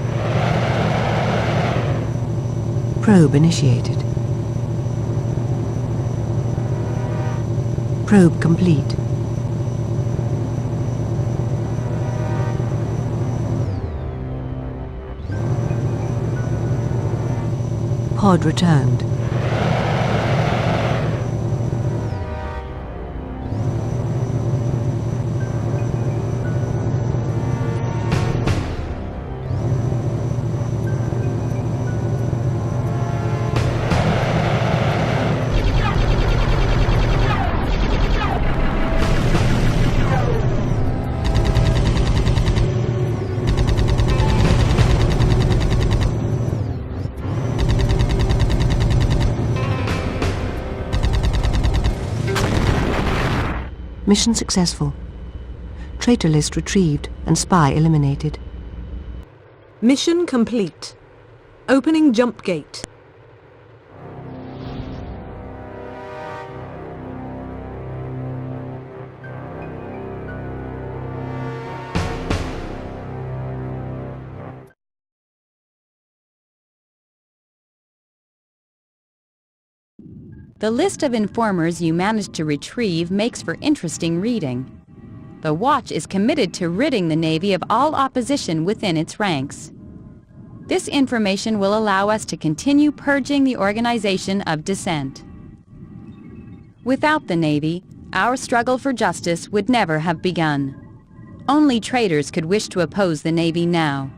Probe initiated. Probe complete. Pod returned. Mission successful. Traitor list retrieved and spy eliminated. Mission complete. Opening jump gate. The list of informers you managed to retrieve makes for interesting reading. The Watch is committed to ridding the Navy of all opposition within its ranks. This information will allow us to continue purging the organization of dissent. Without the Navy, our struggle for justice would never have begun. Only traitors could wish to oppose the Navy now.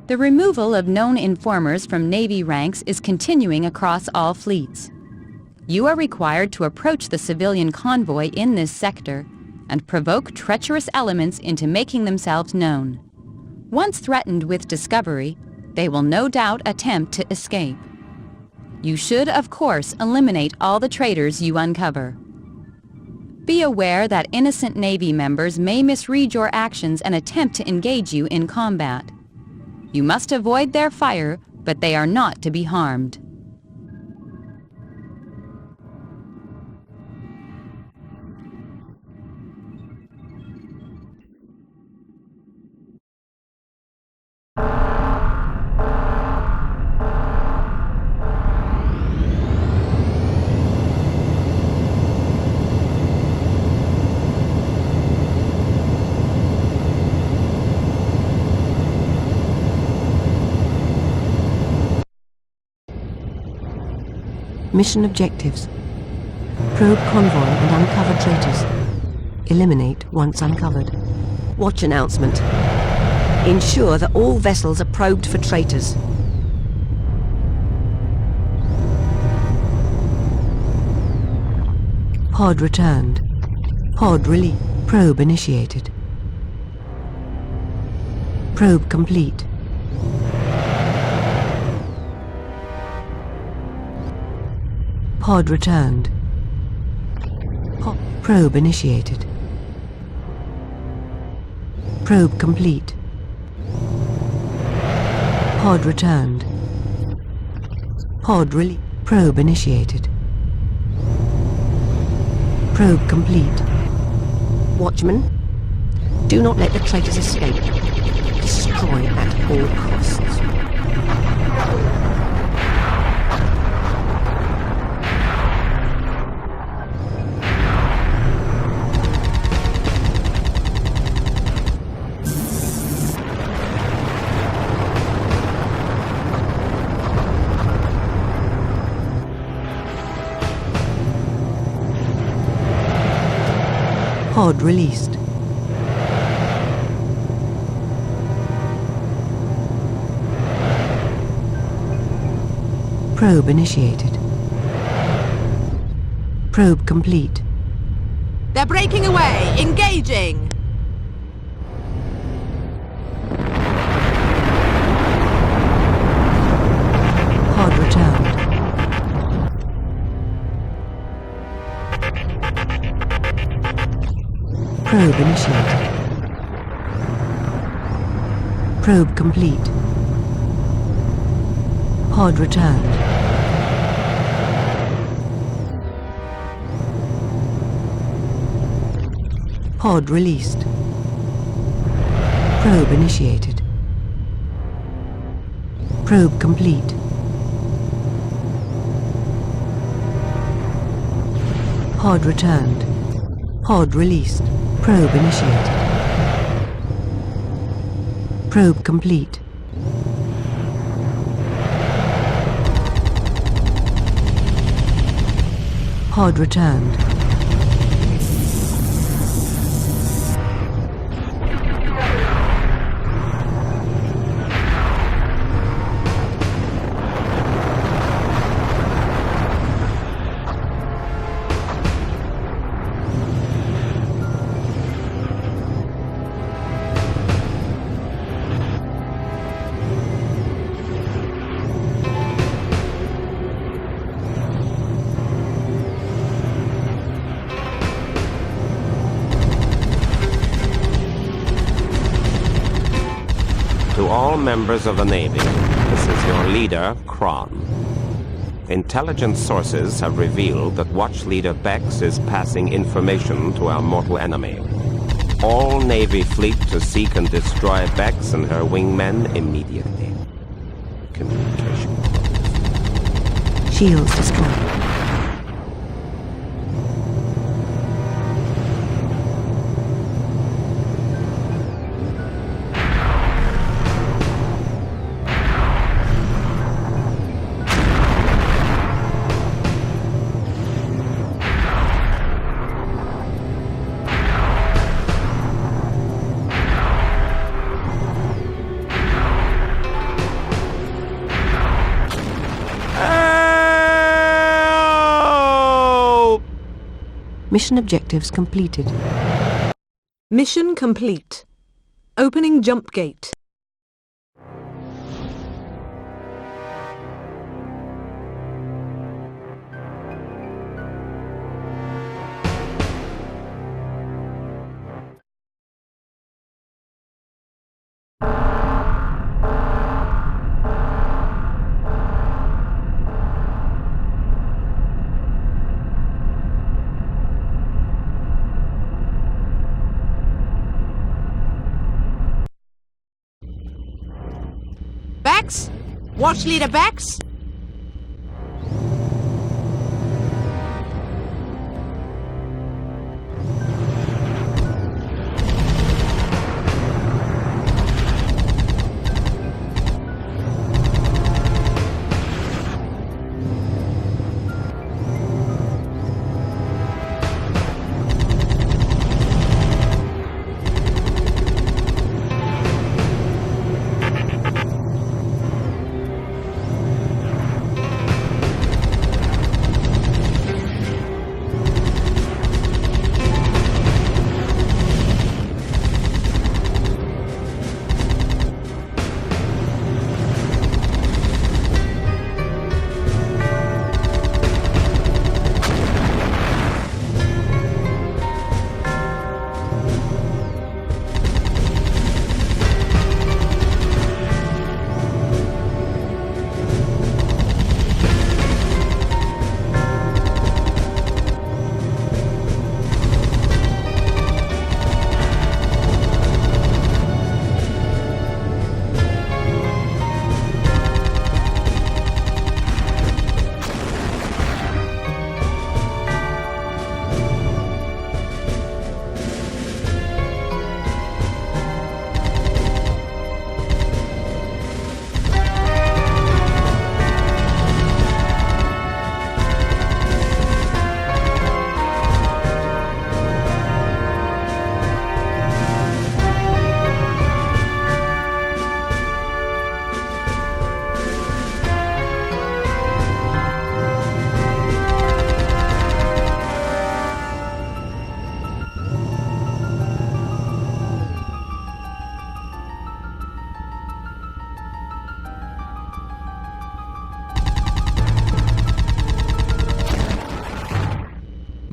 The removal of known informers from Navy ranks is continuing across all fleets. You are required to approach the civilian convoy in this sector and provoke treacherous elements into making themselves known. Once threatened with discovery, they will no doubt attempt to escape. You should, of course, eliminate all the traitors you uncover. Be aware that innocent Navy members may misread your actions and attempt to engage you in combat. You must avoid their fire, but they are not to be harmed. Mission objectives. Probe convoy and uncover traitors. Eliminate once uncovered. Watch announcement. Ensure that all vessels are probed for traitors. Pod returned. Pod release. Probe initiated. Probe complete. Pod returned. Probe initiated. Probe complete. Pod returned. Pod release. Probe initiated. Probe complete. Watchman, do not let the traitors escape. Destroy at all costs. Pod released. Probe initiated. Probe complete. They're breaking away! Engaging! Pod returned. Probe initiated. Probe complete. Pod returned. Pod released. Probe initiated. Probe complete. Pod returned. Pod released. Probe initiated. Probe complete. Pod returned. To all members of the Navy, this is your leader, Kron. Intelligence sources have revealed that Watch Leader Bex is passing information to our mortal enemy. All Navy fleet to seek and destroy Bex and her wingmen immediately. Communication. Shields destroyed. Mission objectives completed. Mission complete. Opening jump gate. Bex? Watch Leader Bex?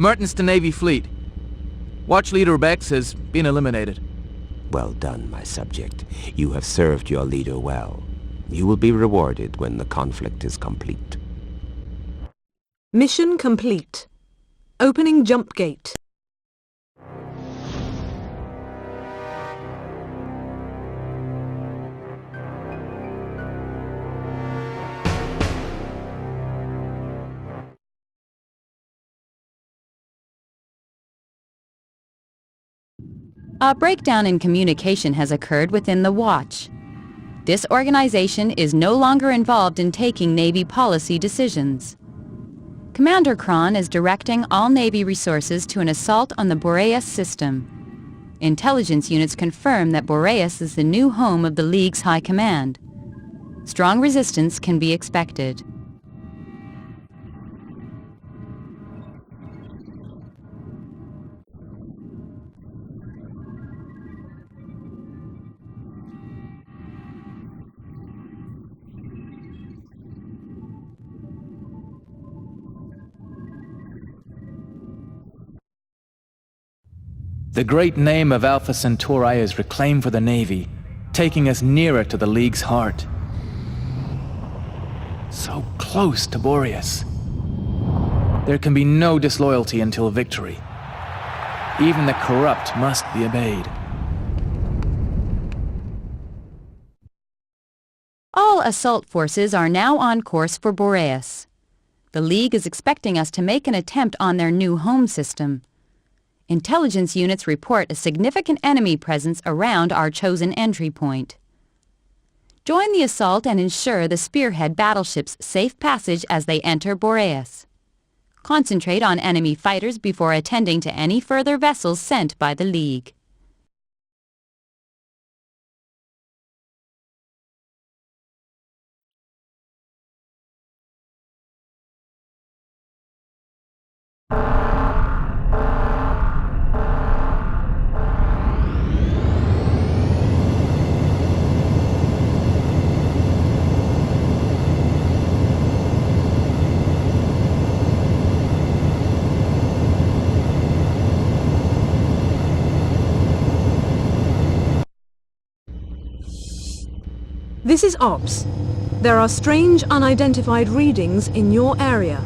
Mertens to Navy fleet. Watch Leader Bex has been eliminated. Well done, my subject. You have served your leader well. You will be rewarded when the conflict is complete. Mission complete. Opening jump gate. A breakdown in communication has occurred within the Watch. This organization is no longer involved in taking Navy policy decisions. Commander Kron is directing all Navy resources to an assault on the Boreas system. Intelligence units confirm that Boreas is the new home of the League's High Command. Strong resistance can be expected. The great name of Alpha Centauri is reclaimed for the Navy, taking us nearer to the League's heart. So close to Boreas. There can be no disloyalty until victory. Even the corrupt must be obeyed. All assault forces are now on course for Boreas. The League is expecting us to make an attempt on their new home system. Intelligence units report a significant enemy presence around our chosen entry point. Join the assault and ensure the Spearhead battleships safe passage as they enter Boreas. Concentrate on enemy fighters before attending to any further vessels sent by the League. This is Ops. There are strange unidentified readings in your area.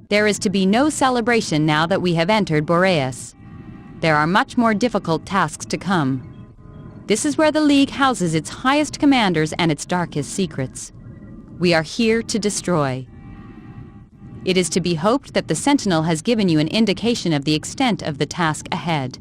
There is to be no celebration now that we have entered Boreas. There are much more difficult tasks to come. This is where the League houses its highest commanders and its darkest secrets. We are here to destroy. It is to be hoped that the Sentinel has given you an indication of the extent of the task ahead.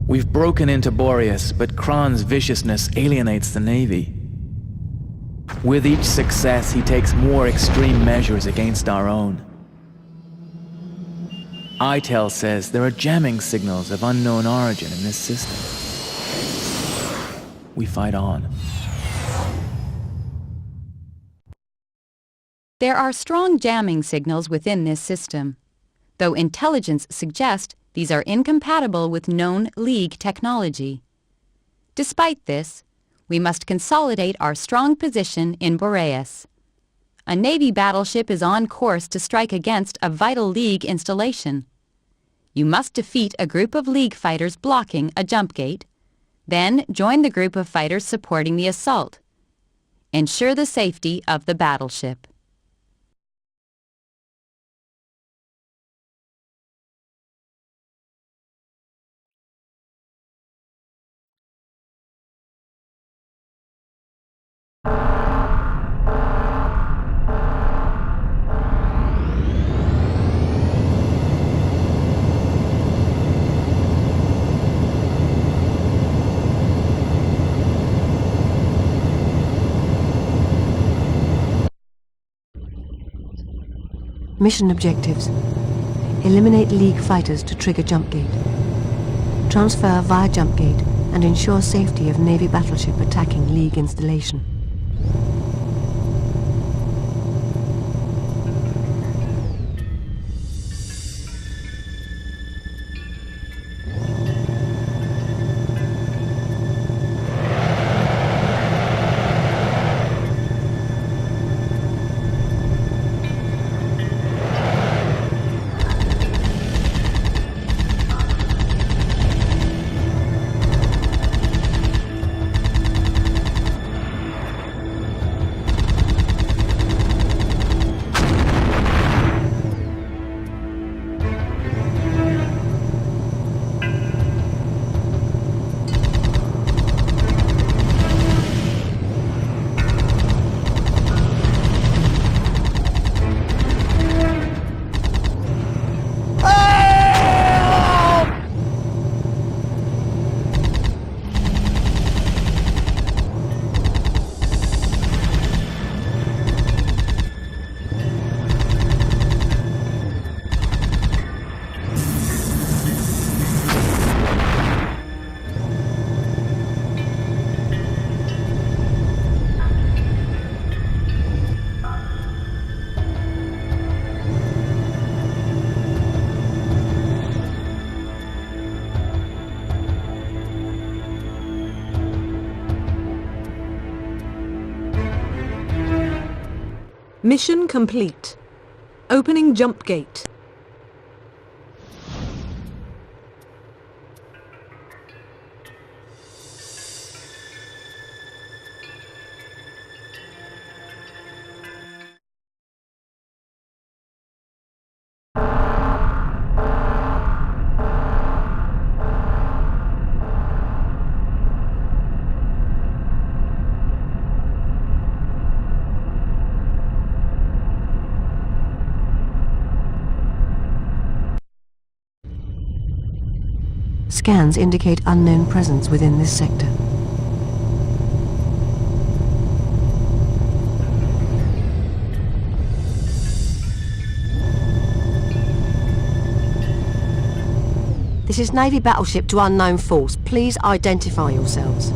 We've broken into Boreas, but Kron's viciousness alienates the Navy. With each success, he takes more extreme measures against our own. ITEL says there are jamming signals of unknown origin in this system. We fight on. There are strong jamming signals within this system, though intelligence suggests these are incompatible with known League technology. Despite this, we must consolidate our strong position in Boreas. A Navy battleship is on course to strike against a vital League installation. You must defeat a group of League fighters blocking a jump gate, then join the group of fighters supporting the assault. Ensure the safety of the battleship. Mission objectives. Eliminate League fighters to trigger jump gate. Transfer via jump gate and ensure safety of Navy battleship attacking League installation. Mission complete. Opening jump gate. Scans indicate unknown presence within this sector. This is Navy battleship to unknown force. Please identify yourselves.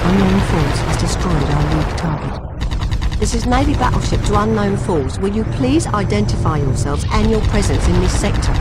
Unknown force has destroyed our League target. This is Navy battleship to unknown falls. Will you please identify yourselves and your presence in this sector?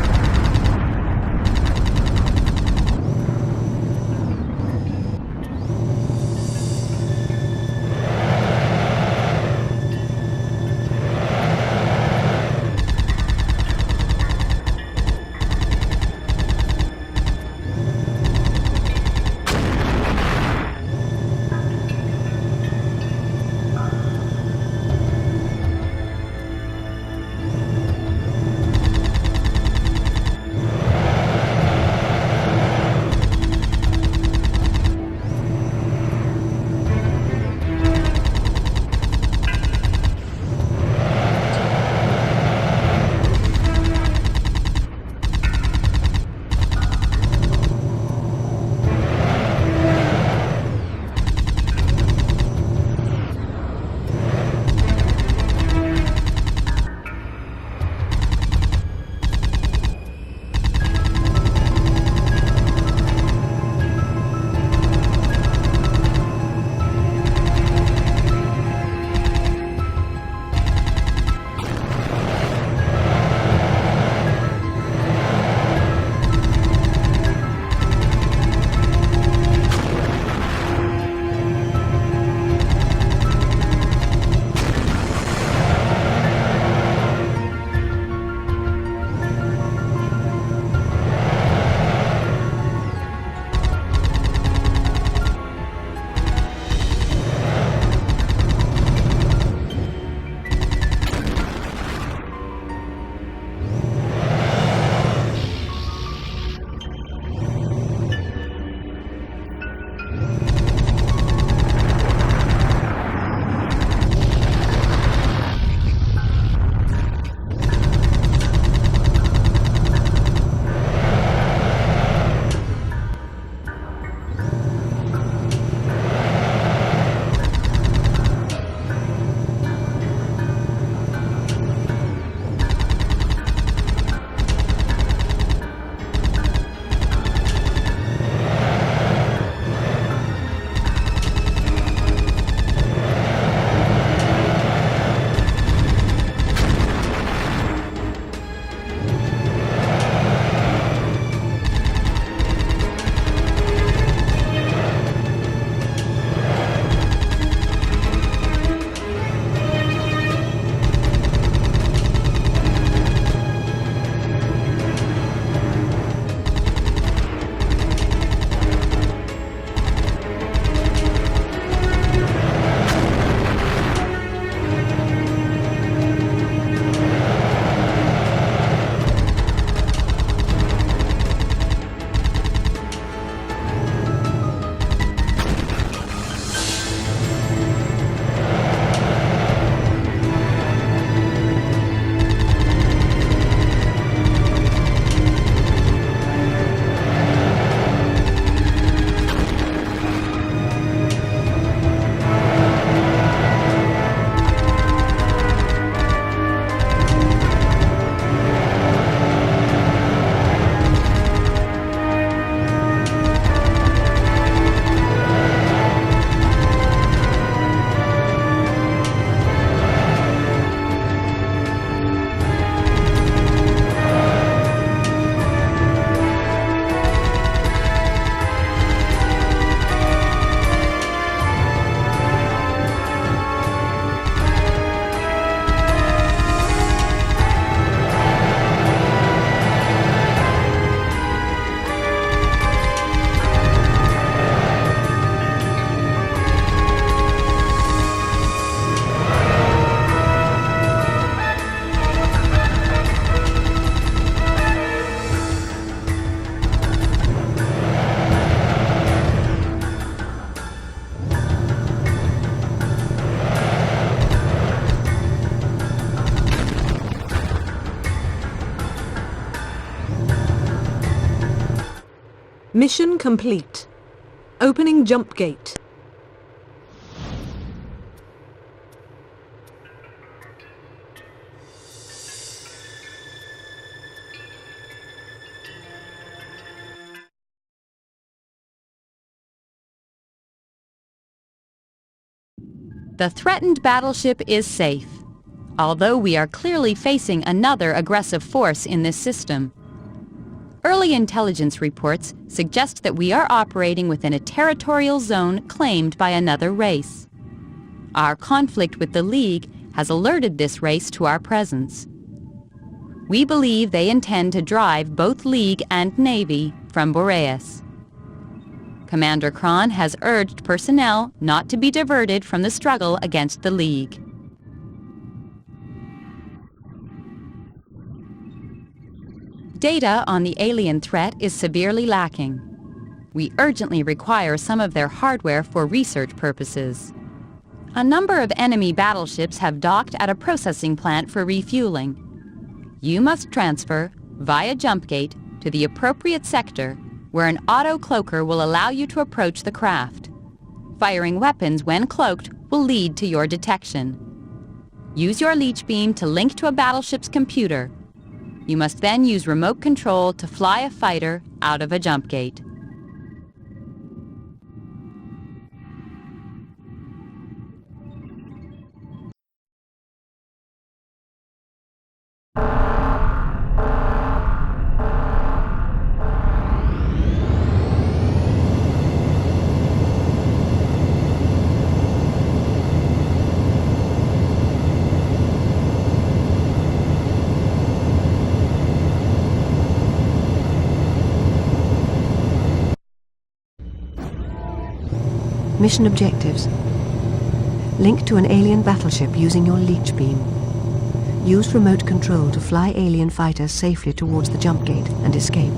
Mission complete. Opening jump gate. The threatened battleship is safe, although we are clearly facing another aggressive force in this system. Early intelligence reports suggest that we are operating within a territorial zone claimed by another race. Our conflict with the League has alerted this race to our presence. We believe they intend to drive both League and Navy from Boreas. Commander Kron has urged personnel not to be diverted from the struggle against the League. Data on the alien threat is severely lacking. We urgently require some of their hardware for research purposes. A number of enemy battleships have docked at a processing plant for refueling. You must transfer, via jump gate, to the appropriate sector, where an auto-cloaker will allow you to approach the craft. Firing weapons when cloaked will lead to your detection. Use your leech beam to link to a battleship's computer. You must then use remote control to fly a fighter out of a jump gate. Mission objectives. Link to an alien battleship using your leech beam. Use remote control to fly alien fighters safely towards the jump gate and escape.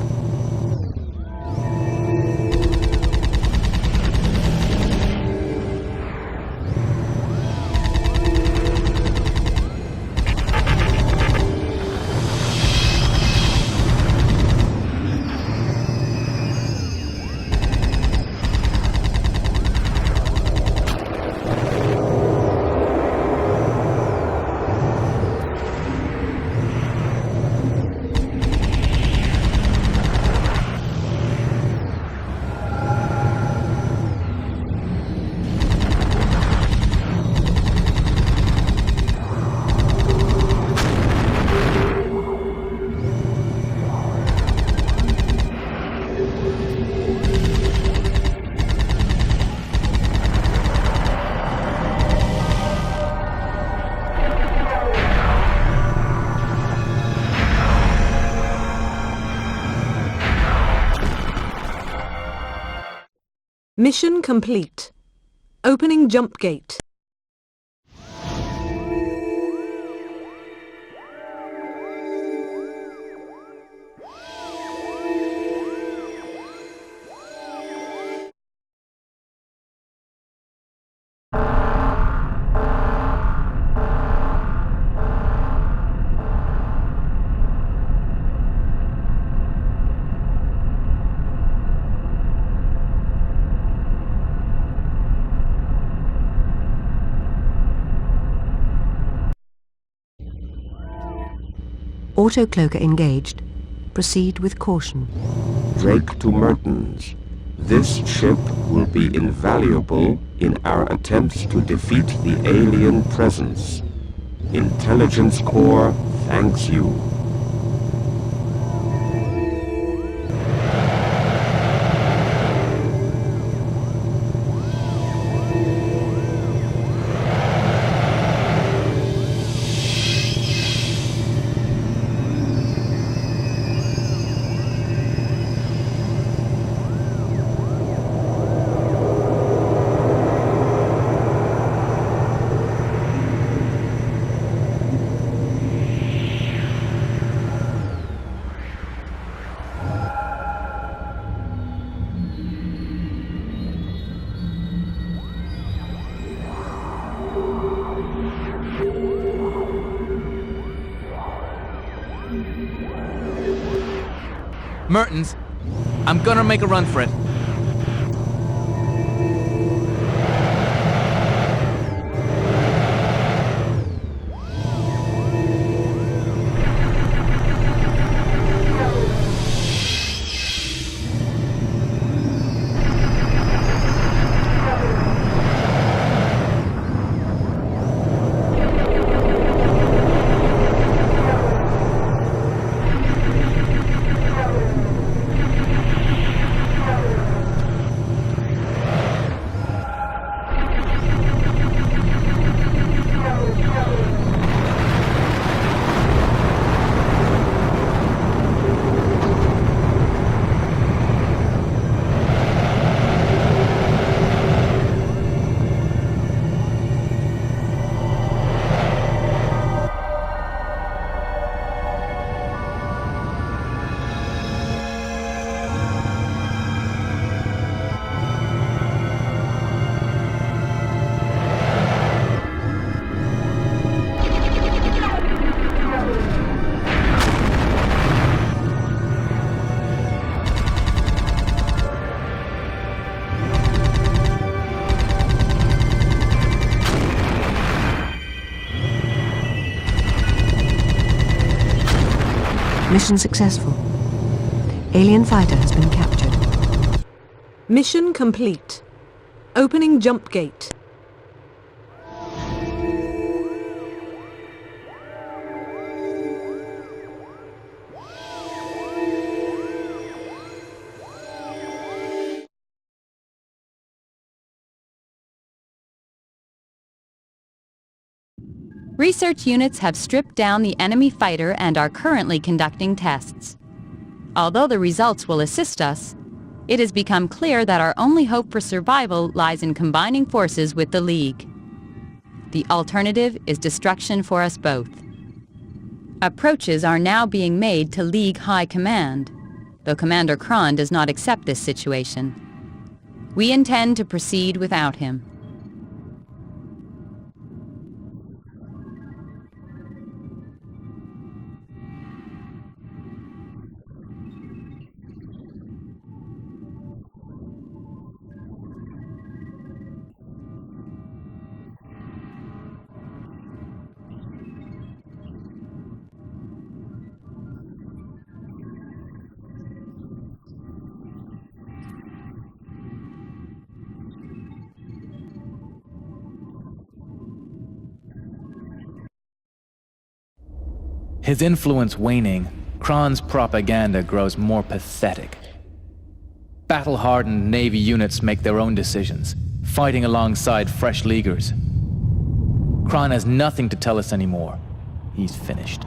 Mission complete. Opening jump gate. Auto-cloaker engaged. Proceed with caution. Drake to Mertens. This ship will be invaluable in our attempts to defeat the alien presence. Intelligence Corps thanks you. Mertens, I'm gonna make a run for it. Mission successful. Alien fighter has been captured. Mission complete. Opening jump gate. Research units have stripped down the enemy fighter and are currently conducting tests. Although the results will assist us, it has become clear that our only hope for survival lies in combining forces with the League. The alternative is destruction for us both. Approaches are now being made to League High Command, though Commander Kron does not accept this situation. We intend to proceed without him. His influence waning, Kron's propaganda grows more pathetic. Battle-hardened Navy units make their own decisions, fighting alongside fresh Leaguers. Kron has nothing to tell us anymore. He's finished.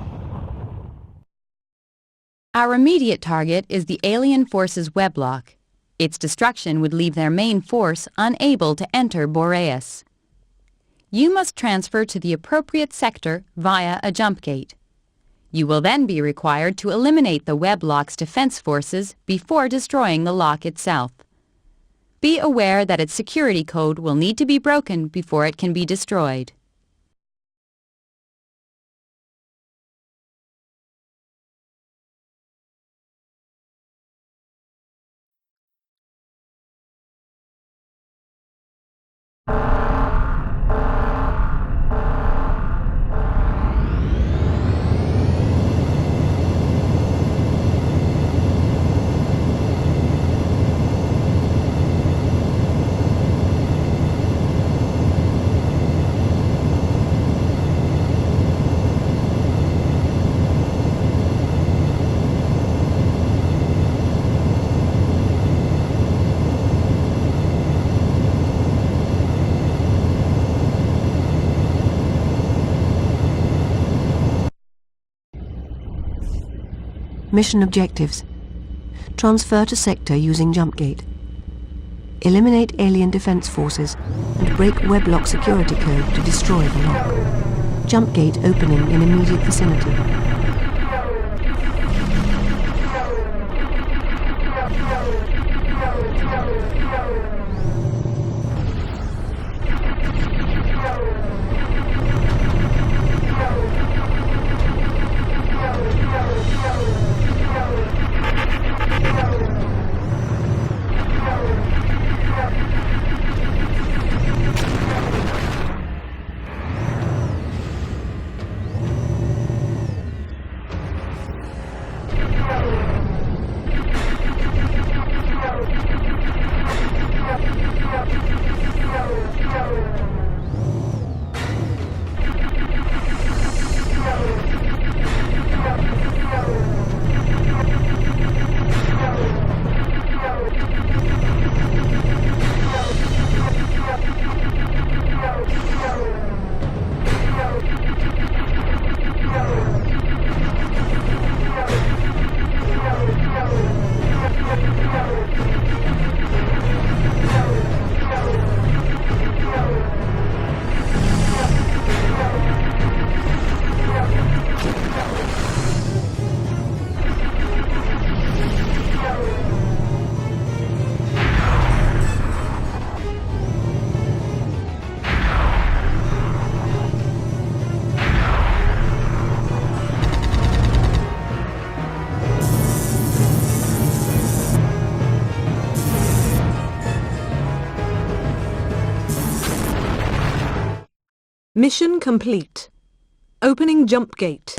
Our immediate target is the alien force's weblock. Its destruction would leave their main force unable to enter Boreas. You must transfer to the appropriate sector via a jump gate. You will then be required to eliminate the weblock's defense forces before destroying the lock itself. Be aware that its security code will need to be broken before it can be destroyed. Mission objectives. Transfer to sector using jump gate. Eliminate alien defense forces and break weblock security code to destroy the lock. Jump gate opening in immediate vicinity. Mission complete. Opening jump gate.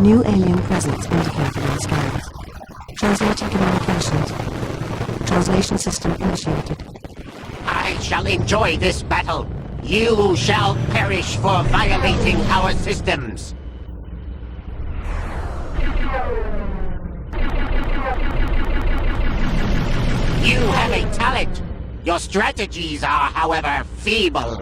New alien presence indicated in scans. Translating communications. Translation system initiated. I shall enjoy this battle. You shall perish for violating our systems. You have a talent. Your strategies are, however, feeble.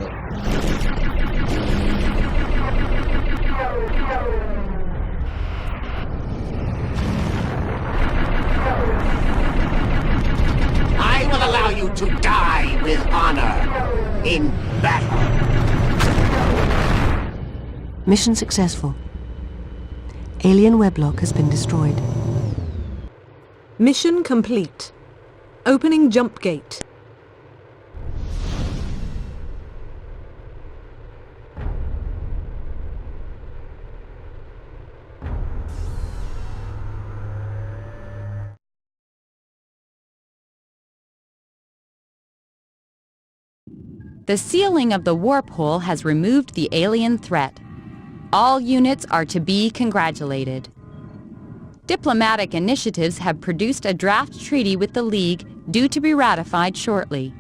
I will allow you to die with honor in battle. Mission successful. Alien weblock has been destroyed. Mission complete. Opening jump gate. The sealing of the warp hole has removed the alien threat. All units are to be congratulated. Diplomatic initiatives have produced a draft treaty with the League due to be ratified shortly.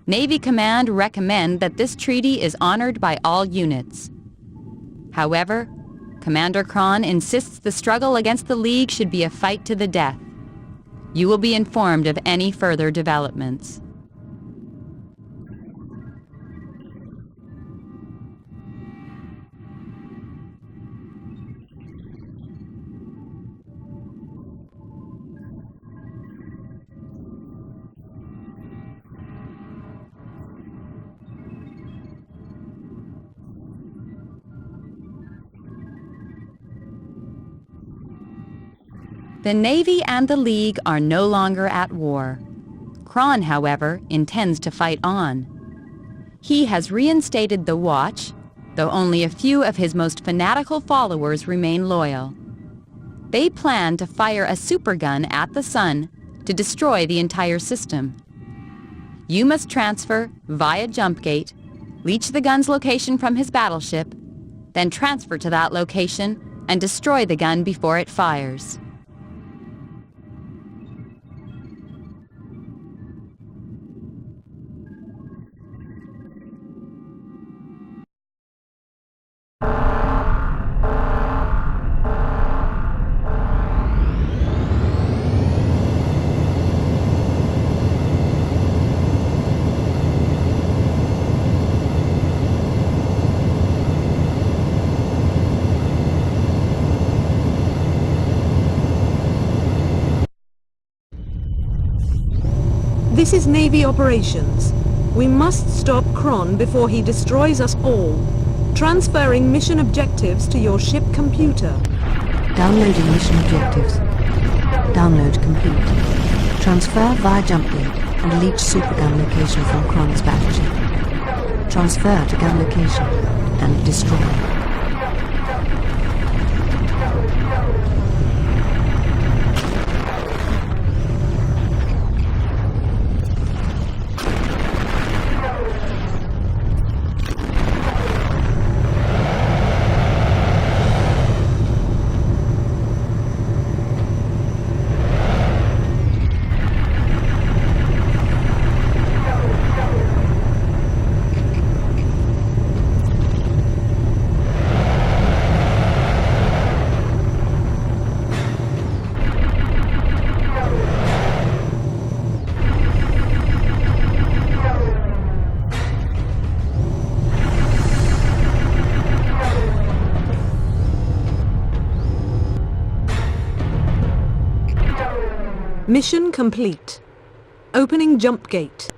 Navy Command recommend that this treaty is honored by all units. However, Commander Kron insists the struggle against the League should be a fight to the death. You will be informed of any further developments. The Navy and the League are no longer at war. Kron, however, intends to fight on. He has reinstated the Watch, though only a few of his most fanatical followers remain loyal. They plan to fire a supergun at the Sun to destroy the entire system. You must transfer, via jump gate, leech the gun's location from his battleship, then transfer to that location and destroy the gun before it fires. This is Navy operations. We must stop Kron before he destroys us all. Transferring mission objectives to your ship computer. Downloading mission objectives. Download complete. Transfer via jump gate and leech supergun location from Kron's battleship. Transfer to gun location and destroy. Mission complete. Opening jump gate.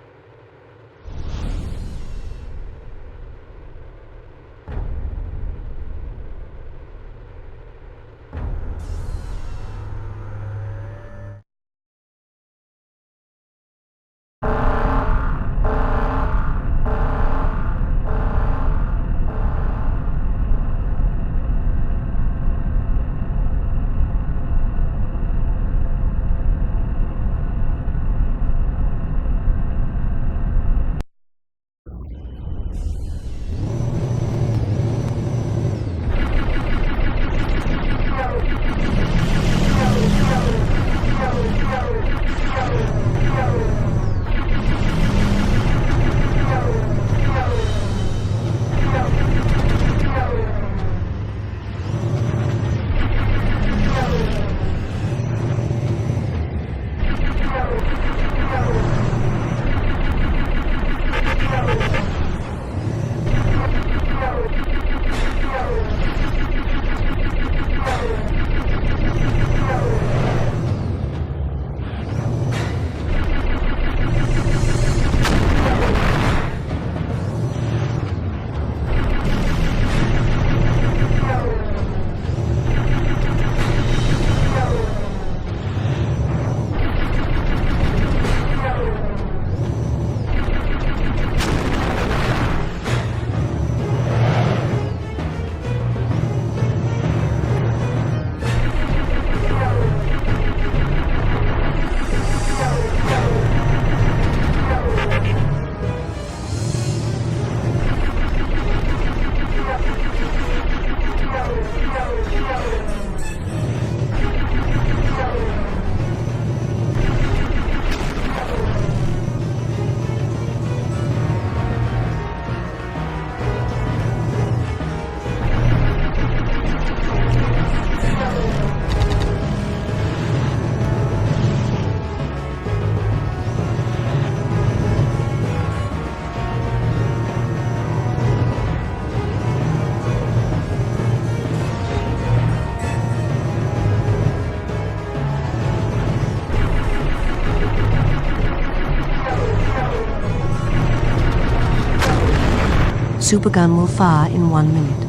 supergun will fire in 1 minute.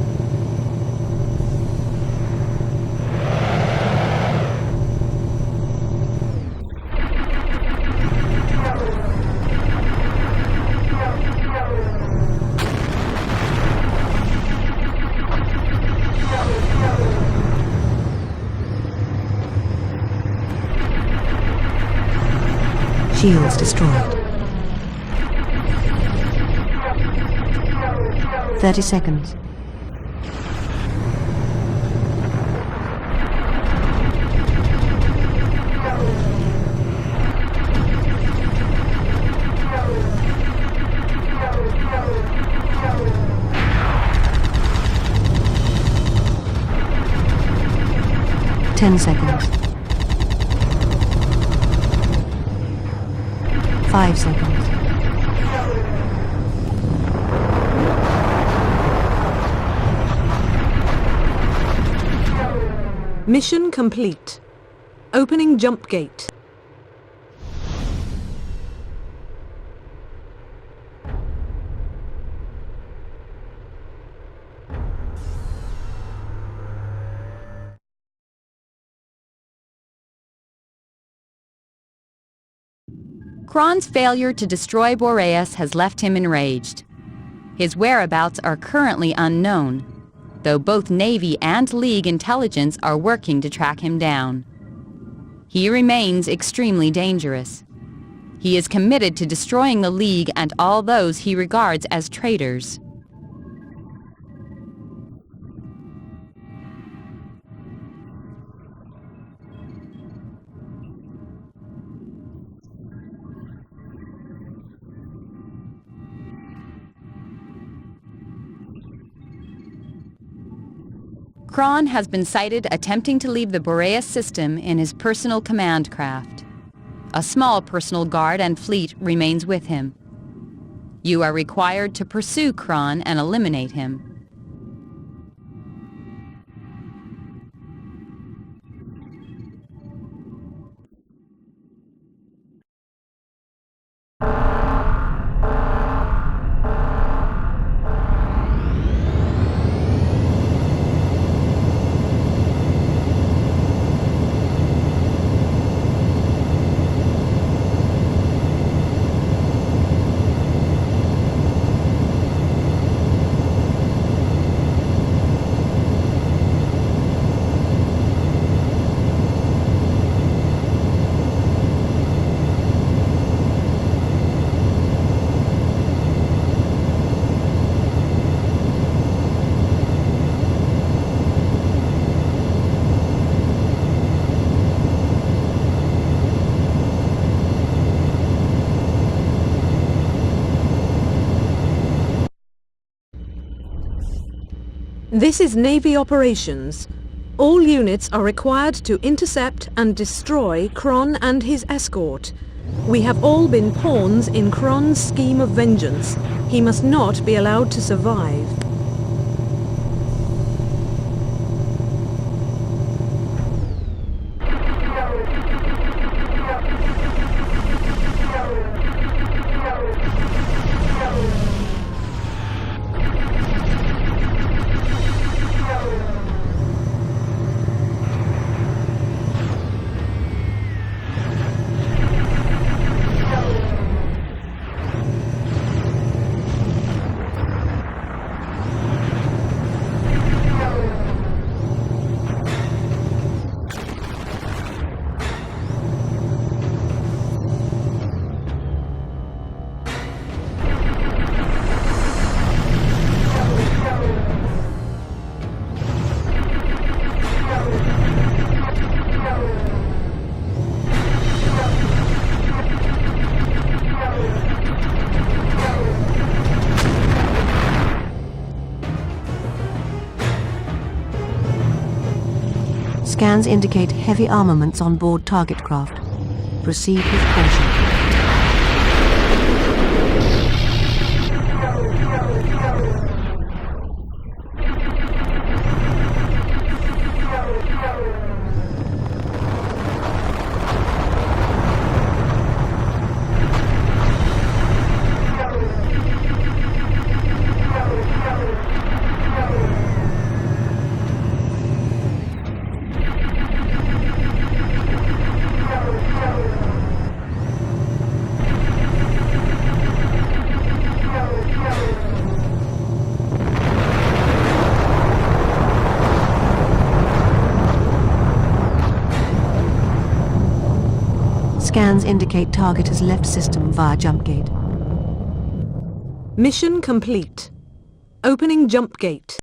Shields destroyed. 30 seconds. Ten seconds. 5 seconds. Mission complete. Opening jump gate. Kron's failure to destroy Boreas has left him enraged. His whereabouts are currently unknown, though both Navy and League intelligence are working to track him down. He remains extremely dangerous. He is committed to destroying the League and all those he regards as traitors. Kron has been sighted attempting to leave the Boreas system in his personal command craft. A small personal guard and fleet remains with him. You are required to pursue Kron and eliminate him. This is Navy operations. All units are required to intercept and destroy Kron and his escort. We have all been pawns in Kron's scheme of vengeance. He must not be allowed to survive. Scans indicate heavy armaments on board target craft. Proceed with caution. Scans indicate target has left system via jump gate. Mission complete. Opening jump gate.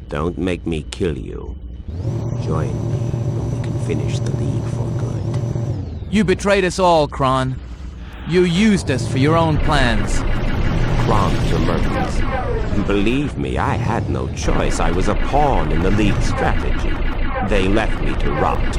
Don't make me kill you. Join me when we can finish the League for good. You betrayed us all, Kron. You used us for your own plans. Kron to Mertens. And believe me, I had no choice. I was a pawn in the League's strategy. They left me to rot.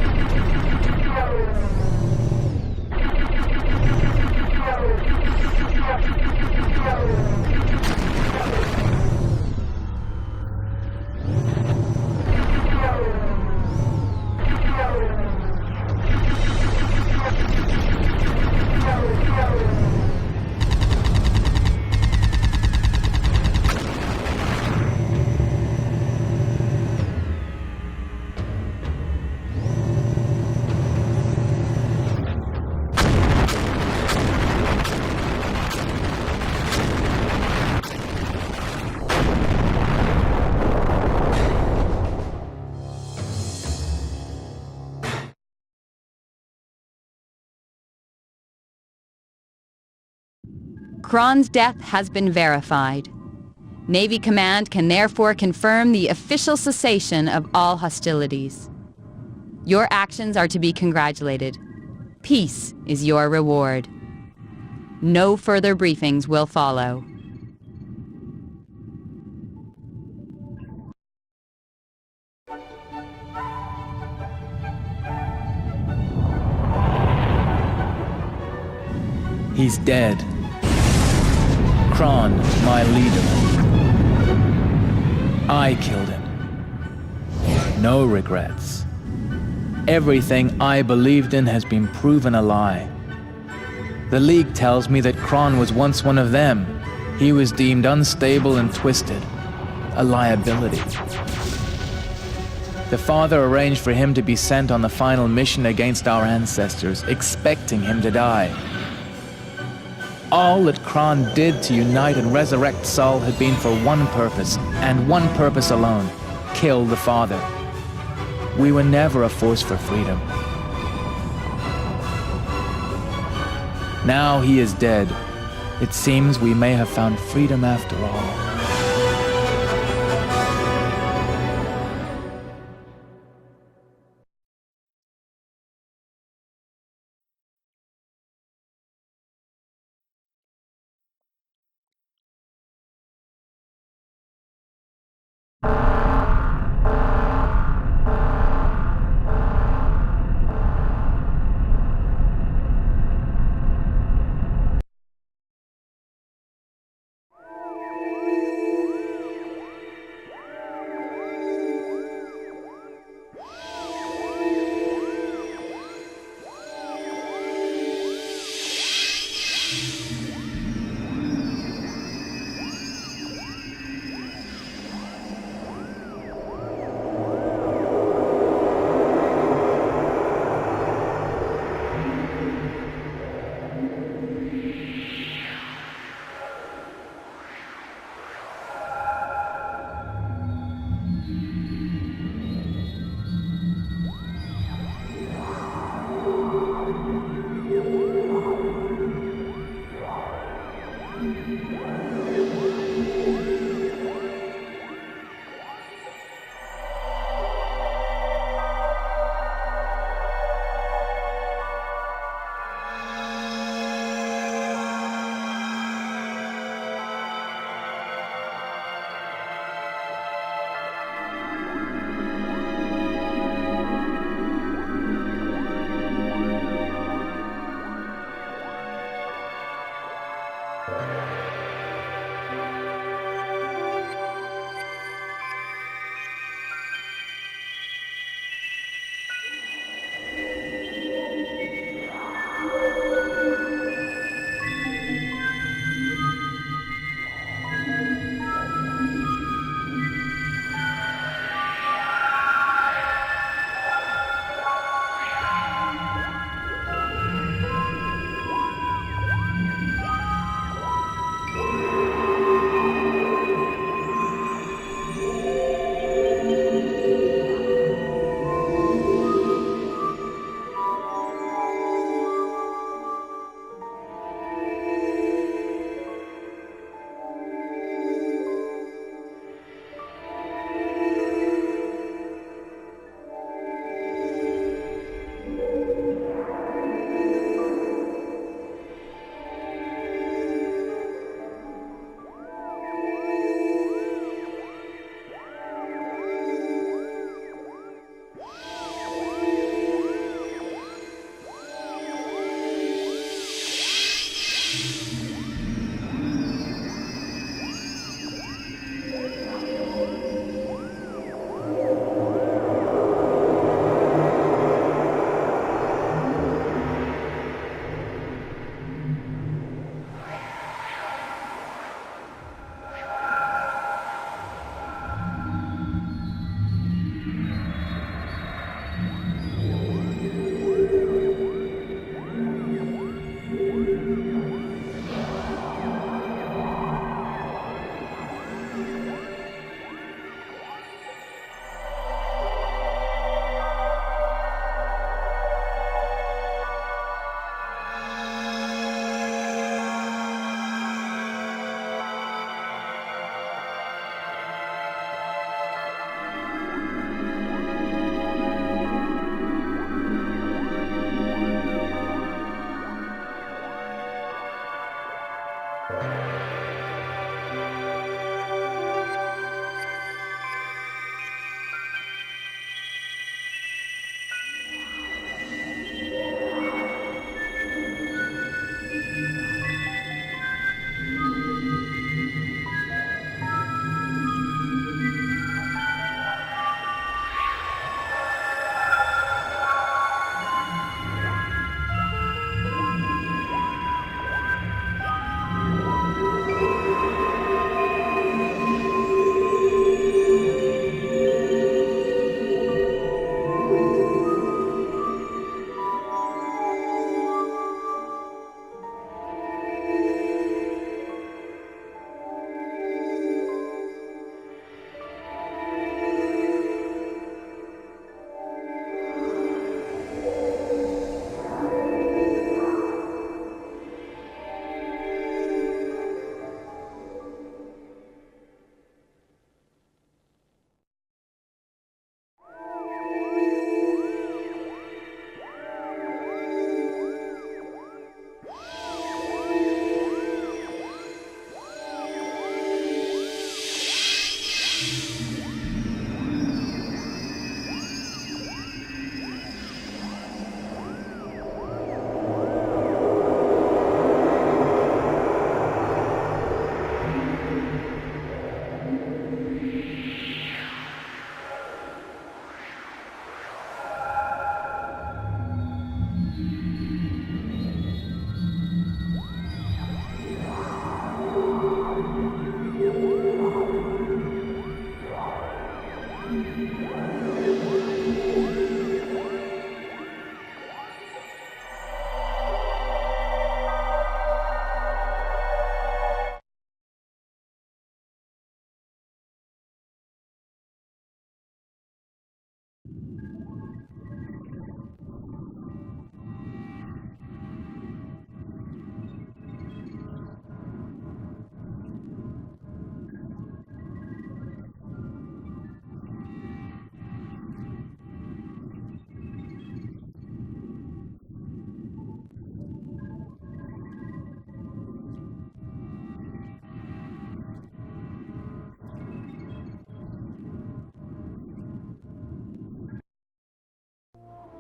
Kron's death has been verified. Navy Command can therefore confirm the official cessation of all hostilities. Your actions are to be congratulated. Peace is your reward. No further briefings will follow. He's dead. Kron, my leader. I killed him. No regrets. Everything I believed in has been proven a lie. The League tells me that Kron was once one of them. He was deemed unstable and twisted. A liability. The Father arranged for him to be sent on the final mission against our ancestors, expecting him to die. All that Kron did to unite and resurrect Sol had been for one purpose, and one purpose alone: kill the Father. We were never a force for freedom. Now he is dead. It seems we may have found freedom after all.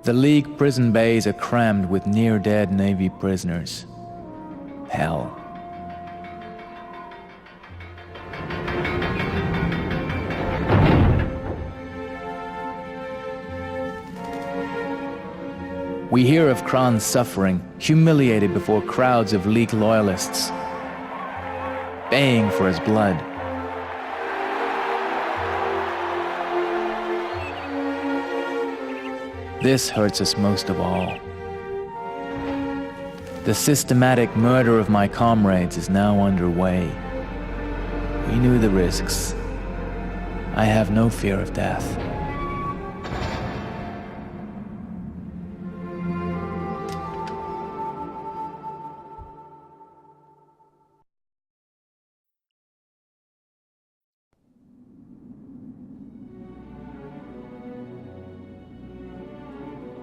The League prison bays are crammed with near-dead Navy prisoners. Hell. We hear of Kron's suffering, humiliated before crowds of League loyalists, baying for his blood. This hurts us most of all. The systematic murder of my comrades is now underway. We knew the risks. I have no fear of death.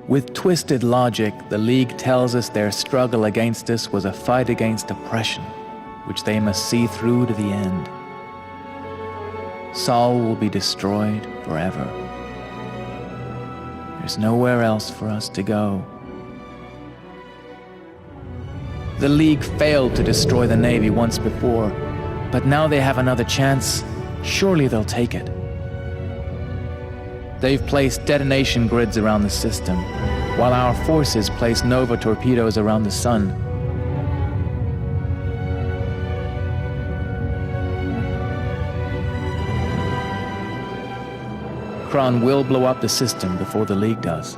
With twisted logic, the League tells us their struggle against us was a fight against oppression, which they must see through to the end. Sol will be destroyed forever. There's nowhere else for us to go. The League failed to destroy the Navy once before, but now they have another chance. Surely they'll take it. They've placed detonation grids around the system, while our forces place Nova torpedoes around the sun. Kron will blow up the system before the League does.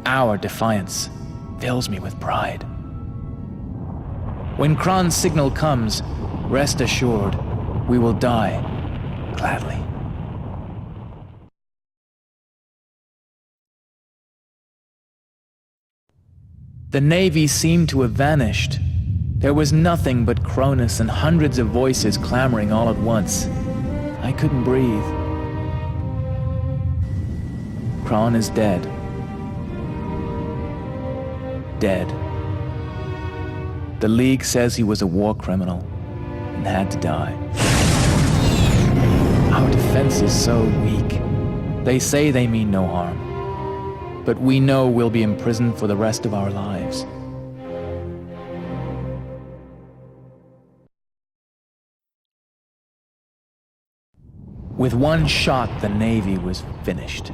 Our Defiance fills me with pride. When Kron's signal comes, rest assured, we will die gladly. The Navy seemed to have vanished. There was nothing but Cronus and hundreds of voices clamoring all at once. I couldn't breathe. Kron is dead. Dead. The League says he was a war criminal and had to die. Our defense is so weak. They say they mean no harm, but we know we'll be imprisoned for the rest of our lives. With one shot, the Navy was finished.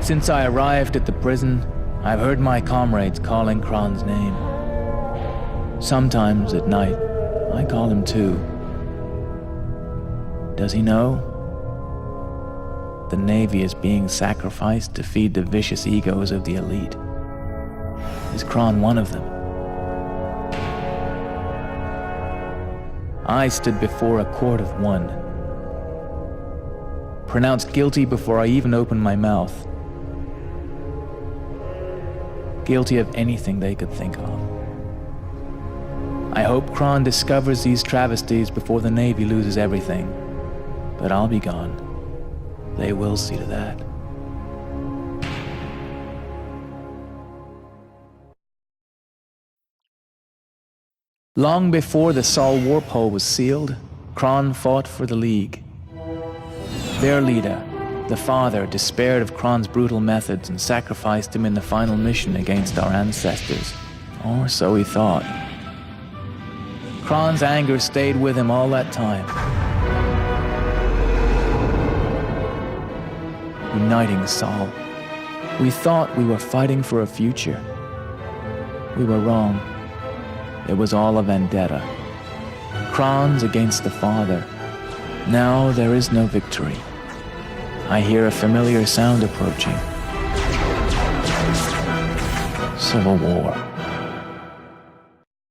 Since I arrived at the prison, I've heard my comrades calling Kron's name. Sometimes at night, I call him too. Does he know? The Navy is being sacrificed to feed the vicious egos of the elite. Is Kron one of them? I stood before a court of one, pronounced guilty before I even opened my mouth. Guilty of anything they could think of. I hope Kron discovers these travesties before the Navy loses everything, but I'll be gone. They will see to that. Long before the Sol Warpole was sealed, Kron fought for the League. Their leader, the Father, despaired of Kron's brutal methods and sacrificed him in the final mission against our ancestors. Or so he thought. Kron's anger stayed with him all that time, uniting Sol. We thought we were fighting for a future. We were wrong. It was all a vendetta. Kron's against the Father. Now there is no victory. I hear a familiar sound approaching. Civil war.